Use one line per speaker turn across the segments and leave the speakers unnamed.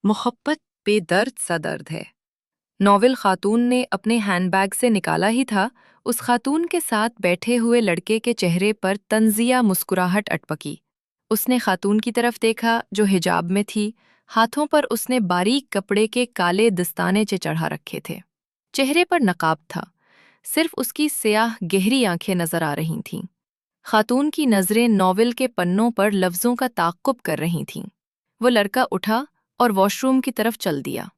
मोहब्बत बेदर्द सा दर्द है। नॉवल खातून ने अपने हैंडबैग से निकाला ही था, उस खातून के साथ बैठे हुए लड़के के चेहरे पर तंजिया मुस्कुराहट अटपकी। उसने खातून की तरफ देखा जो हिजाब में थी। हाथों पर उसने बारीक कपड़े के काले दस्ताने चढ़ा रखे थे। चेहरे पर नकाब था, सिर्फ उसकी स्याह गहरी आंखें नजर आ रही थीं। खातून की नज़रें नॉवल के पन्नों पर लफ्ज़ों का ताक़ुब कर रही थीं। वो लड़का उठा और वॉशरूम की तरफ चल दिया।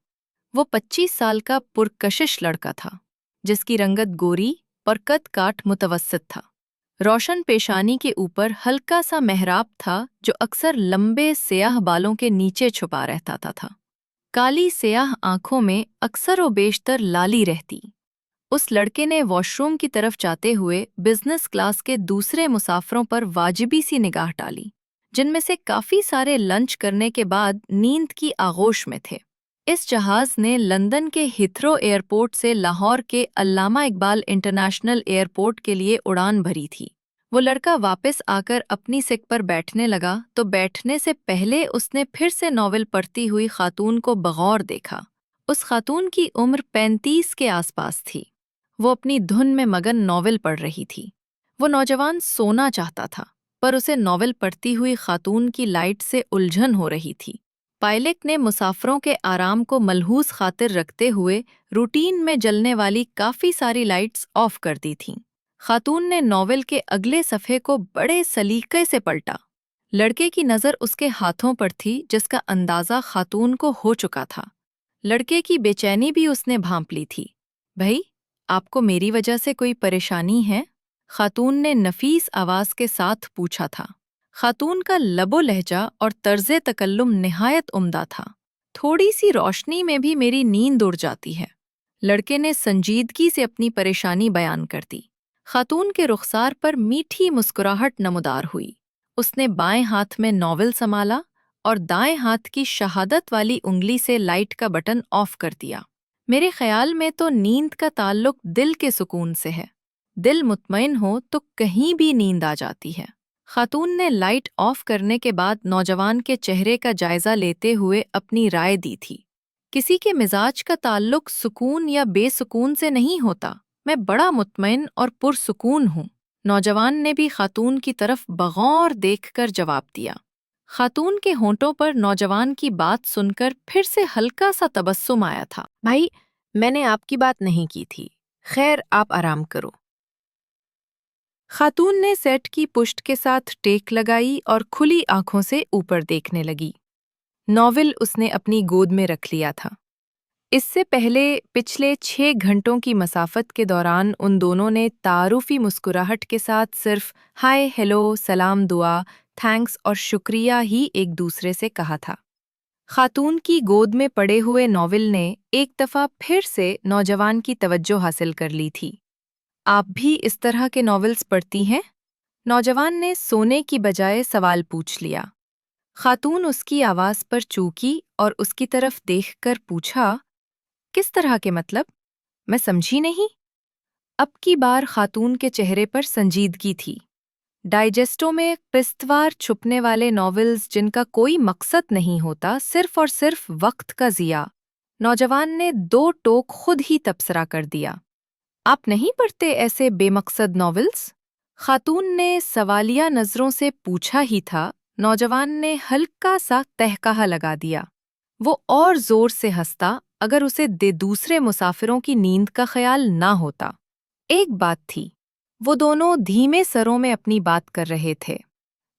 वो 25 साल का पुरकशिश लड़का था, जिसकी रंगत गोरी और कद काठ मुतवस्सित था। रोशन पेशानी के ऊपर हल्का सा मेहराब था जो अक्सर लंबे स्याह बालों के नीचे छुपा रहता था। काली स्याह आंखों में अक्सर व बेशतर लाली रहती। उस लड़के ने वॉशरूम की तरफ जाते हुए बिजनेस क्लास के दूसरे मुसाफिरों पर वाजिबी सी निगाह डाली, जिनमें से काफी सारे लंच करने के बाद नींद की आगोश में थे। इस जहाज ने लंदन के हिथरो एयरपोर्ट से लाहौर के अल्लामा इकबाल इंटरनेशनल एयरपोर्ट के लिए उड़ान भरी थी। वो लड़का वापस आकर अपनी सीट पर बैठने लगा तो बैठने से पहले उसने फिर से नॉवेल पढ़ती हुई खातून को बगौर देखा। उस खातून की उम्र 35 के आसपास थी। वो अपनी धुन में मगन नॉवेल पढ़ रही थी। वो नौजवान सोना चाहता था, पर उसे नॉवेल पढ़ती हुई खातून की लाइट से उलझन हो रही थी। पायलट ने मुसाफिरों के आराम को मलहूस खातिर रखते हुए रूटीन में जलने वाली काफ़ी सारी लाइट्स ऑफ कर दी थीं। खातून ने नॉवेल के अगले सफ़े को बड़े सलीके से पलटा। लड़के की नज़र उसके हाथों पर थी, जिसका अंदाज़ा खातून को हो चुका था। लड़के की बेचैनी भी उसने भांप ली थी। भाई, आपको मेरी वजह से कोई परेशानी है? खातून ने नफीस आवाज के साथ पूछा था। खातून का लबो लहजा और तर्ज़े तकल्लुम निहायत उम्दा था। थोड़ी सी रोशनी में भी मेरी नींद उड़ जाती है। लड़के ने संजीदगी से अपनी परेशानी बयान कर दी। खातून के रुखसार पर मीठी मुस्कुराहट नमूदार हुई। उसने बाएं हाथ में नॉवेल संभाला और दाएं हाथ की शहादत वाली उंगली से लाइट का बटन ऑफ कर दिया। मेरे ख्याल में तो नींद का ताल्लुक दिल के सुकून से है। दिल मुतमईन हो तो कहीं भी नींद आ जाती है। खातून ने लाइट ऑफ करने के बाद नौजवान के चेहरे का जायजा लेते हुए अपनी राय दी थी। किसी के मिजाज का ताल्लुक सुकून या बेसुकून से नहीं होता। मैं बड़ा मुतमईन और पुरसुकून हूँ। नौजवान ने भी खातून की तरफ बगौर देखकर जवाब दिया। खातून के होंठों पर नौजवान की बात सुनकर फिर से हल्का सा तबस्सुम आया था। भाई, मैंने आपकी बात नहीं की थी। खैर, आप आराम करो। खातून ने सेट की पुश्त के साथ टेक लगाई और खुली आंखों से ऊपर देखने लगी। नॉवेल उसने अपनी गोद में रख लिया था। इससे पहले पिछले 6 घंटों की मसाफत के दौरान उन दोनों ने तारुफी मुस्कुराहट के साथ सिर्फ हाय, हेलो, सलाम, दुआ, थैंक्स और शुक्रिया ही एक दूसरे से कहा था। खातून की गोद में पड़े हुए नॉवेल ने एक दफ़ा फिर से नौजवान की तवज्जो हासिल कर ली थी। आप भी इस तरह के नॉवेल्स पढ़ती हैं? नौजवान ने सोने की बजाय सवाल पूछ लिया। खातून उसकी आवाज़ पर चूकी और उसकी तरफ देखकर पूछा, किस तरह के मतलब? मैं समझी नहीं। अब की बार खातून के चेहरे पर संजीदगी थी। डाइजेस्टों में किस्तवार छुपने वाले नॉवेल्स जिनका कोई मकसद नहीं होता, सिर्फ और सिर्फ वक्त का ज़िया। नौजवान ने 2 टोक खुद ही तबसरा कर दिया। आप नहीं पढ़ते ऐसे बेमकसद नॉवेल्स? खातून ने सवालिया नज़रों से पूछा ही था, नौजवान ने हल्का सा तहकाहा लगा दिया। वो और जोर से हंसता अगर उसे दूसरे मुसाफिरों की नींद का ख्याल ना होता। एक बात थी, वो दोनों धीमे सरों में अपनी बात कर रहे थे।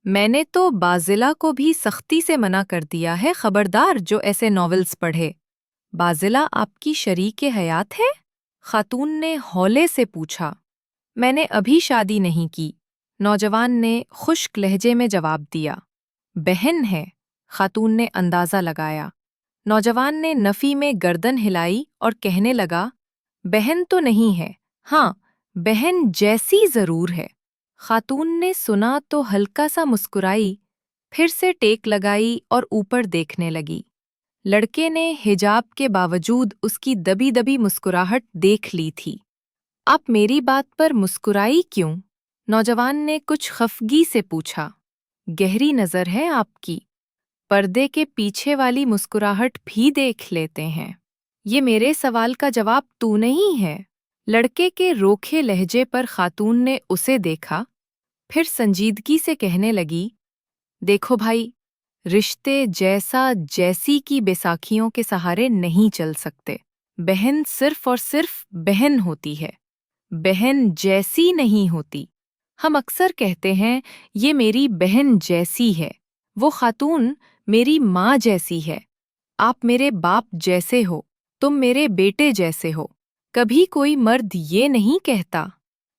मैंने तो बाज़िला को भी सख्ती से मना कर दिया है, खबरदार जो ऐसे नॉवेल्स पढ़े। बाज़िला आपकी शरीके हयात है? खातून ने हौले से पूछा। मैंने अभी शादी नहीं की, नौजवान ने खुश्क लहजे में जवाब दिया। बहन है, खातून ने अंदाज़ा लगाया। नौजवान ने नफ़ी में गर्दन हिलाई और कहने लगा, बहन तो नहीं है, हाँ, बहन जैसी ज़रूर है। खातून ने सुना तो हल्का सा मुस्कुराई, फिर से टेक लगाई और ऊपर देखने लगी। लड़के ने हिजाब के बावजूद उसकी दबी दबी मुस्कुराहट देख ली थी। आप मेरी बात पर मुस्कुराई क्यों? नौजवान ने कुछ खफगी से पूछा। गहरी नज़र है आपकी। पर्दे के पीछे वाली मुस्कुराहट भी देख लेते हैं। ये मेरे सवाल का जवाब तू नहीं है। लड़के के रोखे लहजे पर खातून ने उसे देखा, फिर संजीदगी से कहने लगी, देखो भाई, रिश्ते जैसा जैसी की बैसाखियों के सहारे नहीं चल सकते। बहन सिर्फ और सिर्फ बहन होती है, बहन जैसी नहीं होती। हम अक्सर कहते हैं ये मेरी बहन जैसी है, वो खातून मेरी माँ जैसी है, आप मेरे बाप जैसे हो, तुम मेरे बेटे जैसे हो। कभी कोई मर्द ये नहीं कहता।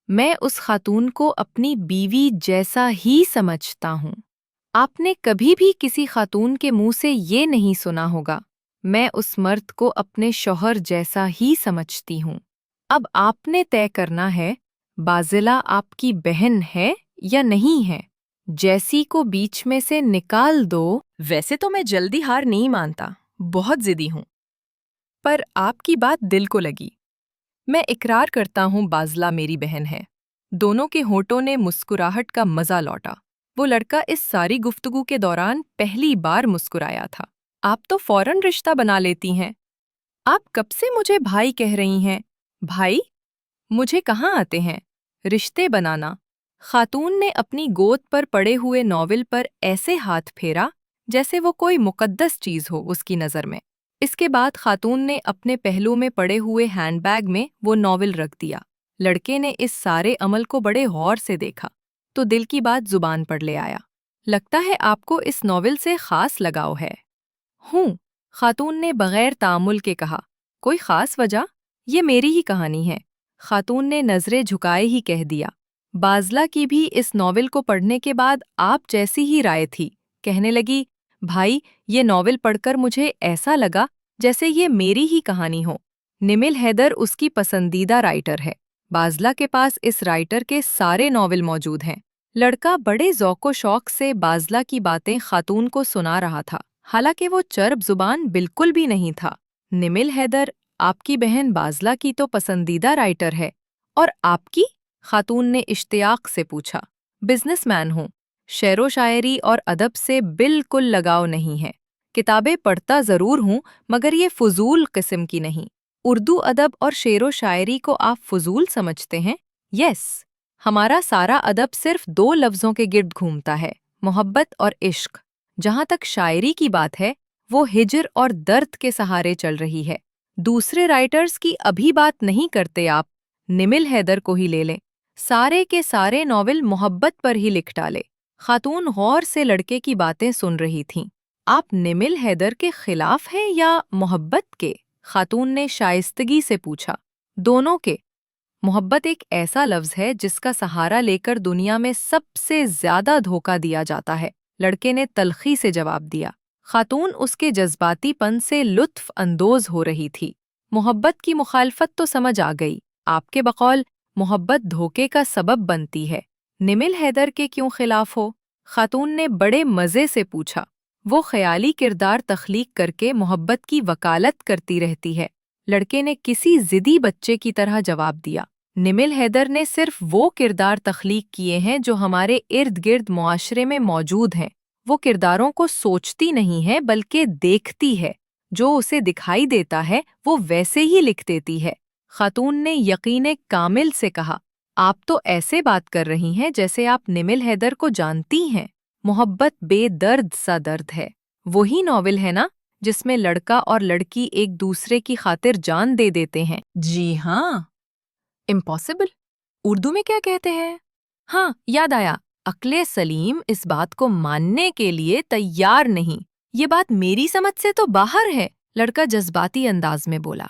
मैं उस खातून को अपनी बीवी जैसा ही समझता हूँ। आपने कभी भी किसी खातून के मुंह से ये नहीं सुना होगा, मैं उस मर्द को अपने शौहर जैसा ही समझती हूँ। अब आपने तय करना है, बाज़िला आपकी बहन है या नहीं है। जैसी को बीच में से निकाल दो। वैसे तो मैं जल्दी हार नहीं मानता, बहुत जिद्दी हूँ, पर आपकी बात दिल को लगी। मैं इकरार करता हूँ बाज़िला मेरी बहन है। दोनों के होठों ने मुस्कुराहट का मजा लौटा। वो लड़का इस सारी गुफ्तगू के दौरान पहली बार मुस्कुराया था। आप तो फौरन रिश्ता बना लेती हैं। आप कब से मुझे भाई कह रही हैं? भाई? मुझे कहाँ आते हैं रिश्ते बनाना। खातून ने अपनी गोद पर पड़े हुए नॉवेल पर ऐसे हाथ फेरा जैसे वो कोई मुकद्दस चीज हो उसकी नज़र में। इसके बाद खातून ने अपने पहलू में पड़े हुए हैंडबैग में वो नॉवेल रख दिया। लड़के ने इस सारे अमल को बड़े गौर से देखा तो दिल की बात जुबान पर ले आया। लगता है आपको इस नॉवेल से खास लगाव है। हूँ, खातून ने बगैर तामुल के कहा। कोई खास वजह? ये मेरी ही कहानी है, खातून ने नज़रें झुकाए ही कह दिया। बाज़ला की भी इस नॉवेल को पढ़ने के बाद आप जैसी ही राय थी। कहने लगी, भाई, ये नॉवेल पढ़कर मुझे ऐसा लगा जैसे ये मेरी ही कहानी हो। निमिल हैदर उसकी पसंदीदा राइटर है। बाज़ला के पास इस राइटर के सारे नॉवेल मौजूद हैं। लड़का बड़े ज़ौक़ो शौक़ से बाज़ला की बातें खातून को सुना रहा था, हालांकि वो चर्ब जुबान बिल्कुल भी नहीं था। निमिल हैदर, आपकी बहन बाज़ला की तो पसंदीदा राइटर है, और आपकी? खातून ने इश्तियाक से पूछा। बिजनेसमैन हूँ, शेरो शायरी और अदब से बिल्कुल लगाव नहीं है। किताबें पढ़ता ज़रूर हूँ, मगर ये फजूल किस्म की नहीं। उर्दू अदब और शेरो शायरी को आप फजूल समझते हैं? यस, हमारा सारा अदब सिर्फ दो लफ्ज़ों के गिर्द घूमता है, मोहब्बत और इश्क। जहाँ तक शायरी की बात है, वो हिजर और दर्द के सहारे चल रही है। दूसरे राइटर्स की अभी बात नहीं करते आप, निमिल हैदर को ही ले लें। सारे के सारे नॉवेल मोहब्बत पर ही लिख डाले। खातून गौर से लड़के की बातें सुन रही थीं। आप निमिल हैदर के खिलाफ हैं या मोहब्बत के? खातून ने शाइस्तगी से पूछा। दोनों के। मोहब्बत एक ऐसा लफ्ज़ है जिसका सहारा लेकर दुनिया में सबसे ज्यादा धोखा दिया जाता है, लड़के ने तल्खी से जवाब दिया। खातून उसके जज्बातीपन से लुत्फ अंदोज हो रही थी। मोहब्बत की मुखालफत तो समझ आ गई। आपके बकौल मोहब्बत धोखे का सबब बनती है। निमिल हैदर के क्यों खिलाफ हो? खातून ने बड़े मज़े से पूछा। वो ख्याली किरदार तख्लीक करके मोहब्बत की वकालत करती रहती है, लड़के ने किसी जिद्दी बच्चे की तरह जवाब दिया। निमिल हैदर ने सिर्फ वो किरदार तख्लीक किए हैं जो हमारे इर्द गिर्द मुआशरे में मौजूद हैं। वो किरदारों को सोचती नहीं है बल्कि देखती है। जो उसे दिखाई देता है वो वैसे ही लिख देती है। खातून ने यकीन कामिल से कहा। आप तो ऐसे बात कर रही हैं जैसे आप निमिल हैदर को जानती हैं। मोहब्बत बेदर्द सा दर्द है। वही नॉवेल है ना जिसमें लड़का और लड़की एक दूसरे की खातिर जान दे देते हैं? जी हाँ। इम्पॉसिबल? उर्दू में क्या कहते हैं? हाँ, याद आया। अक्ले सलीम इस बात को मानने के लिए तैयार नहीं। ये बात मेरी समझ से तो बाहर है, लड़का जज्बाती अंदाज में बोला।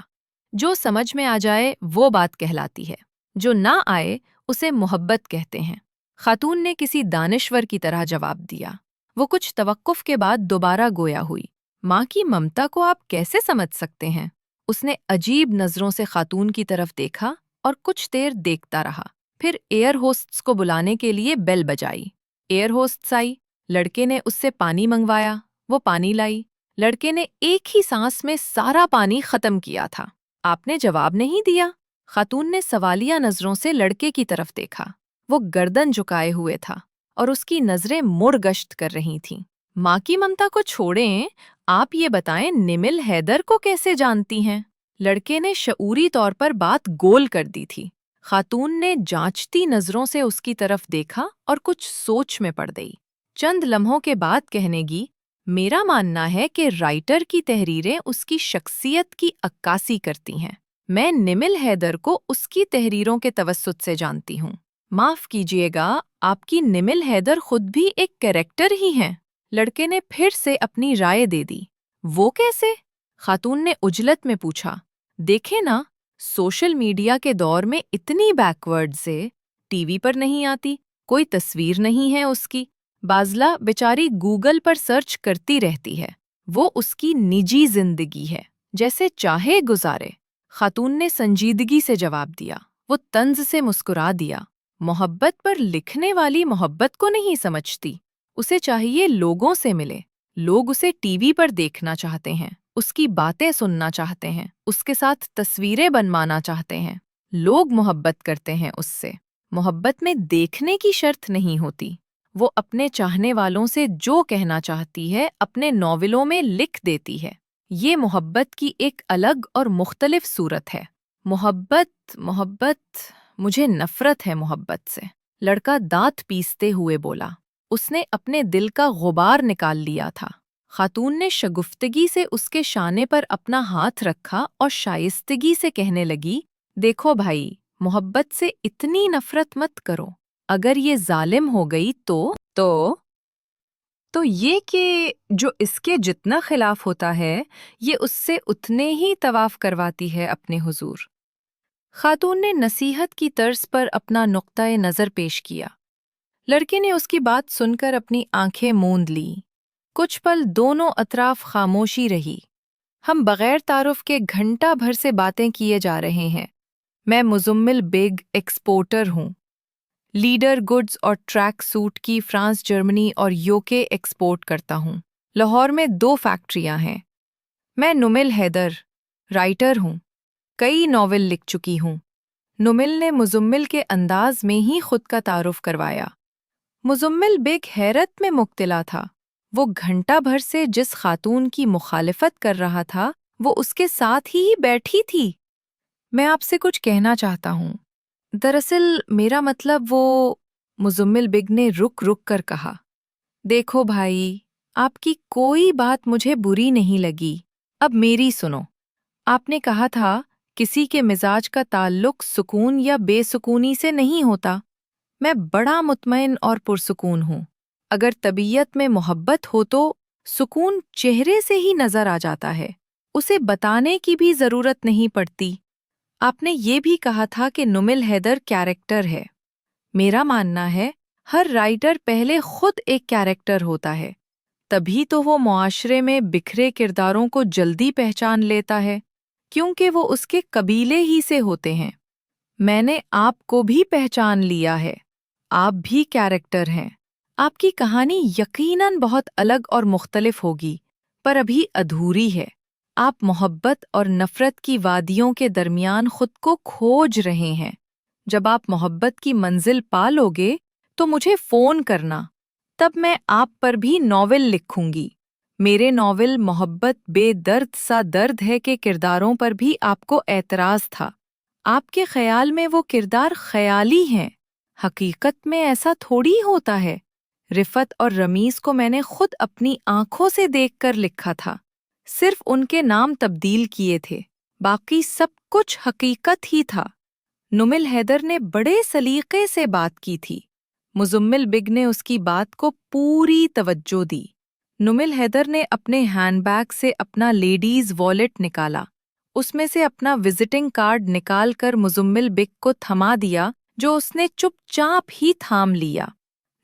जो समझ में आ जाए वो बात कहलाती है, जो ना आए उसे मोहब्बत कहते हैं। खातून ने किसी दानिश्वर की तरह जवाब दिया। वो कुछ तवक्कुफ के बाद दोबारा गोया हुई। माँ की ममता को आप कैसे समझ सकते हैं? उसने अजीब नज़रों से खातून की तरफ देखा और कुछ देर देखता रहा। फिर एयर होस्ट्स को बुलाने के लिए बेल बजाई। एयर होस्ट्स आई। लड़के ने उससे पानी मंगवाया। वो पानी लाई। लड़के ने एक ही सांस में सारा पानी खत्म किया था। आपने जवाब नहीं दिया? खातून ने सवालिया नज़रों से लड़के की तरफ देखा। वो गर्दन झुकाए हुए था और उसकी नज़रें मुड़ गश्त कर रही थीं। माँ की ममता को छोड़ें, आप ये बताएं निमिल हैदर को कैसे जानती हैं? लड़के ने शऊरी तौर पर बात गोल कर दी थी। खातून ने जांचती नजरों से उसकी तरफ देखा और कुछ सोच में पड़ गई। चंद लम्हों के बाद कहनेगी, मेरा मानना है कि राइटर की तहरीरें उसकी शख्सियत की अक्कासी करती हैं। मैं निमिल हैदर को उसकी तहरीरों के तवस्सुत से जानती हूँ। माफ कीजिएगा, आपकी निमिल हैदर खुद भी एक कैरेक्टर ही हैं। लड़के ने फिर से अपनी राय दे दी। वो कैसे? खातून ने उजलत में पूछा। देखे ना, सोशल मीडिया के दौर में इतनी बैकवर्ड से टीवी पर नहीं आती, कोई तस्वीर नहीं है उसकी। बाजला बेचारी गूगल पर सर्च करती रहती है। वो उसकी निजी जिंदगी है, जैसे चाहे गुजारे। खातून ने संजीदगी से जवाब दिया। वो तंज से मुस्कुरा दिया। मोहब्बत पर लिखने वाली मोहब्बत को नहीं समझती। उसे चाहिए लोगों से मिले। लोग उसे टीवी पर देखना चाहते हैं, उसकी बातें सुनना चाहते हैं, उसके साथ तस्वीरें बनवाना चाहते हैं। लोग मोहब्बत करते हैं उससे। मोहब्बत में देखने की शर्त नहीं होती। वो अपने चाहने वालों से जो कहना चाहती है अपने नॉवेलों में लिख देती है। ये मोहब्बत की एक अलग और मुख्तलिफ सूरत है। मोहब्बत मोहब्बत मुझे नफरत है मोहब्बत से। लड़का दांत पीसते हुए बोला। उसने अपने दिल का गुबार निकाल लिया था। खातून ने शगुफ्तगी से उसके शाने पर अपना हाथ रखा और शाइस्तगी से कहने लगी, देखो भाई, मोहब्बत से इतनी नफरत मत करो। अगर ये जालिम हो गई तो ये कि जो इसके जितना खिलाफ होता है, ये उससे उतने ही तवाफ करवाती है अपने हुजूर। खातून ने नसीहत की तर्ज पर अपना नुक्ता नज़र पेश किया। लड़के ने उसकी बात सुनकर अपनी आंखें मूंद लीं। कुछ पल दोनों अतराफ खामोशी रही। हम बगैर तारुफ के घंटा भर से बातें किए जा रहे हैं। मैं मुज़म्मिल बेग एक्सपोर्टर हूँ। लीडर गुड्स और ट्रैक सूट की फ्रांस, जर्मनी और यूके एक्सपोर्ट करता हूँ। लाहौर में 2 फैक्ट्रियाँ हैं। मैं नुमिल हैदर, राइटर हूँ। कई नॉवेल लिख चुकी हूँ। नुमिल ने मुज़म्मिल के अंदाज में ही खुद का तारुफ करवाया। मुज़म्मिल बेग हैरत में मुब्तला था। वो घंटा भर से जिस खातून की मुखालिफत कर रहा था, वो उसके साथ ही बैठी थी। मैं आपसे कुछ कहना चाहता हूँ। दरअसल मेरा मतलब वो, मुज़म्मिल बेग ने रुक रुक कर कहा। देखो भाई, आपकी कोई बात मुझे बुरी नहीं लगी। अब मेरी सुनो। आपने कहा था, किसी के मिजाज का ताल्लुक सुकून या बेसुकूनी से नहीं होता। मैं बड़ा मुतमईन और पुरसुकून हूँ। अगर तबीयत में मोहब्बत हो तो सुकून चेहरे से ही नजर आ जाता है। उसे बताने की भी जरूरत नहीं पड़ती। आपने ये भी कहा था कि नुमिल हैदर कैरेक्टर है। मेरा मानना है, हर राइटर पहले खुद एक कैरेक्टर होता है। तभी तो वो मुआशरे में बिखरे किरदारों को जल्दी पहचान लेता है, क्योंकि वो उसके कबीले ही से होते हैं। मैंने आपको भी पहचान लिया है। आप भी कैरेक्टर हैं। आपकी कहानी यकीनन बहुत अलग और मुख्तलिफ होगी, पर अभी अधूरी है। आप मोहब्बत और नफरत की वादियों के दरमियान खुद को खोज रहे हैं। जब आप मोहब्बत की मंजिल पा लोगे, तो मुझे फ़ोन करना। तब मैं आप पर भी नॉवेल लिखूंगी। मेरे नॉवेल मोहब्बत बेदर्द सा दर्द है के किरदारों पर भी आपको एतराज़ था। आपके ख्याल में वो किरदार ख्याली हैं। हकीकत में ऐसा थोड़ी होता है। रिफत और रमीज को मैंने खुद अपनी आंखों से देखकर लिखा था। सिर्फ उनके नाम तब्दील किए थे, बाकी सब कुछ हकीकत ही था। नुमिल हैदर ने बड़े सलीके से बात की थी। मुज़म्मिल बिग ने उसकी बात को पूरी तवज्जो दी। नुमिल हैदर ने अपने हैंडबैग से अपना लेडीज वॉलेट निकाला। उसमें से अपना विजिटिंग कार्ड निकालकर मुज़म्मिल बिग को थमा दिया, जो उसने चुपचाप ही थाम लिया।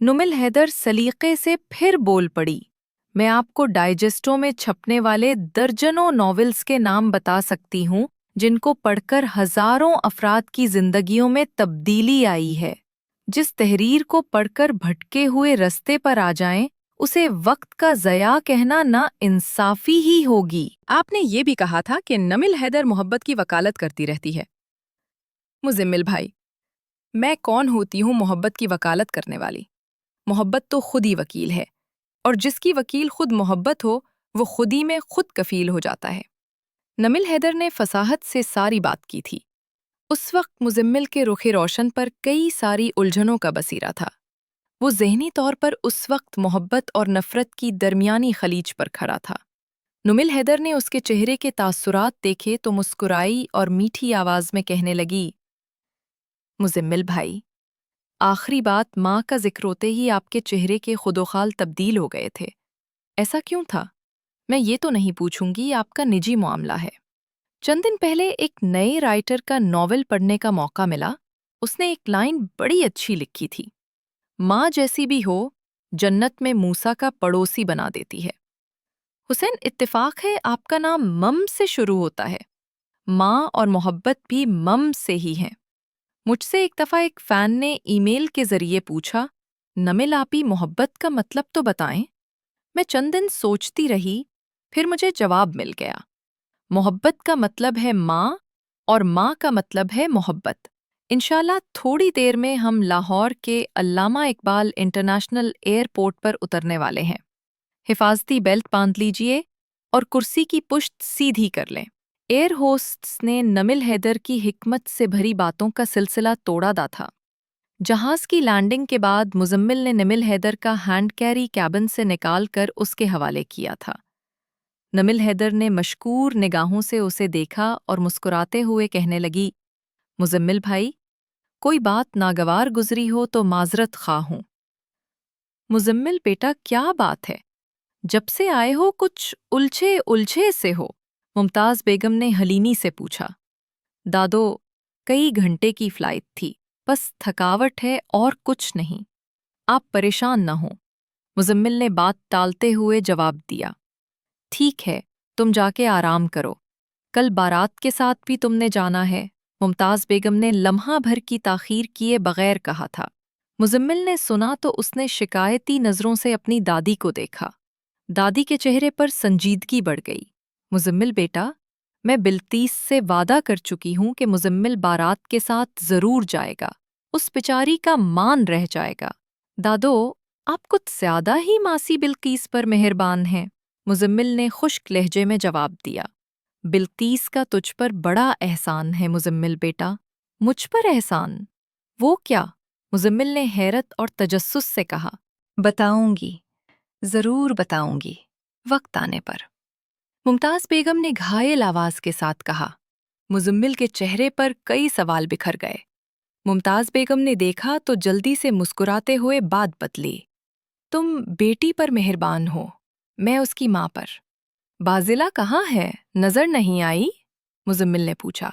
नुमिल हैदर सलीके से फिर बोल पड़ी। मैं आपको डाइजेस्टों में छपने वाले दर्जनों नॉवेल्स के नाम बता सकती हूँ, जिनको पढ़कर हजारों अफराद की जिंदगियों में तब्दीली आई है। जिस तहरीर को पढ़कर भटके हुए रस्ते पर आ जाएं, उसे वक्त का ज़या कहना ना इंसाफी ही होगी। आपने ये भी कहा था कि नमिल हैदर मोहब्बत की वकालत करती रहती है। मुज़म्मिल भाई, मैं कौन होती हूँ मोहब्बत की वकालत करने वाली? मोहब्बत तो खुद ही वकील है। اور جس کی وکیل خود محبت ہو وہ خود ہی میں خود کفیل ہو جاتا ہے۔ نمل حیدر نے فصاحت سے ساری بات کی تھی۔ اس وقت مزمل کے رخ روشن پر کئی ساری الجھنوں کا بصیرہ تھا۔ وہ ذہنی طور پر اس وقت محبت اور نفرت کی درمیانی خلیج پر کھڑا تھا۔ نمل حیدر نے اس کے چہرے کے تاثرات دیکھے تو مسکرائی اور میٹھی آواز میں کہنے لگی، مزمل بھائی، آخری بات ماں کا ذکر ہوتے ہی آپ کے چہرے کے خدوخال تبدیل ہو گئے تھے۔ ایسا کیوں تھا؟ میں یہ تو نہیں پوچھوں گی، آپ کا نجی معاملہ ہے۔ چند دن پہلے ایک نئے رائٹر کا ناول پڑھنے کا موقع ملا۔ اس نے ایک لائن بڑی اچھی لکھی تھی، ماں جیسی بھی ہو جنت میں موسیٰ کا پڑوسی بنا دیتی ہے۔ حسین، اتفاق ہے آپ کا نام مم سے شروع ہوتا ہے۔ ماں اور محبت بھی مم سے ہی ہیں۔ مجھ سے ایک دفعہ ایک فین نے ای میل کے ذریعے پوچھا، نمل آپی محبت کا مطلب تو بتائیں۔ میں چند دن سوچتی رہی، پھر مجھے جواب مل گیا۔ محبت کا مطلب ہے ماں اور ماں کا مطلب ہے محبت۔ انشاءاللہ تھوڑی دیر میں ہم لاہور کے علامہ اقبال انٹرنیشنل ایئرپورٹ پر اترنے والے ہیں۔ حفاظتی بیلٹ باندھ لیجئے اور کرسی کی پشت سیدھی کر لیں۔ ایئر ہوسٹس نے نمل حیدر کی حکمت سے بھری باتوں کا سلسلہ توڑا دا تھا۔ جہاز کی لینڈنگ کے بعد مزمل نے نمل حیدر کا ہینڈ کیری کیبن سے نکال کر اس کے حوالے کیا تھا۔ نمل حیدر نے مشکور نگاہوں سے اسے دیکھا اور مسکراتے ہوئے کہنے لگی، مزمل بھائی، کوئی بات ناگوار گزری ہو تو معذرت خواہ ہوں۔ مزمل بیٹا، کیا بات ہے؟ جب سے آئے ہو کچھ الجھے سے ہو، ممتاز بیگم نے حلیمی سے پوچھا۔ دادو، کئی گھنٹے کی فلائٹ تھی، بس تھکاوٹ ہے اور کچھ نہیں۔ آپ پریشان نہ ہوں، مزمل نے بات ٹالتے ہوئے جواب دیا۔ ٹھیک ہے، تم جا کے آرام کرو، کل بارات کے ساتھ بھی تم نے جانا ہے، ممتاز بیگم نے لمحہ بھر کی تاخیر کیے بغیر کہا تھا۔ مزمل نے سنا تو اس نے شکایتی نظروں سے اپنی دادی کو دیکھا۔ دادی کے چہرے پر سنجیدگی بڑھ گئی۔ مزمل بیٹا، میں بلقیس سے وعدہ کر چکی ہوں کہ مزمل بارات کے ساتھ ضرور جائے گا، اس بیچاری کا مان رہ جائے گا۔ دادو، آپ کچھ زیادہ ہی ماسی بلقیس پر مہربان ہیں، مزمل نے خشک لہجے میں جواب دیا۔ بلقیس کا تجھ پر بڑا احسان ہے مزمل بیٹا۔ مجھ پر احسان؟ وہ کیا؟ مزمل نے حیرت اور تجسس سے کہا۔ بتاؤں گی، ضرور بتاؤں گی، وقت آنے پر، ممتاز بیگم نے گھائل آواز کے ساتھ کہا۔ مزمل کے چہرے پر کئی سوال بکھر گئے۔ ممتاز بیگم نے دیکھا تو جلدی سے مسکراتے ہوئے بات بدلی۔ تم بیٹی پر مہربان ہو، میں اس کی ماں پر۔ بازلہ کہاں ہے؟ نظر نہیں آئی؟ مزمل نے پوچھا۔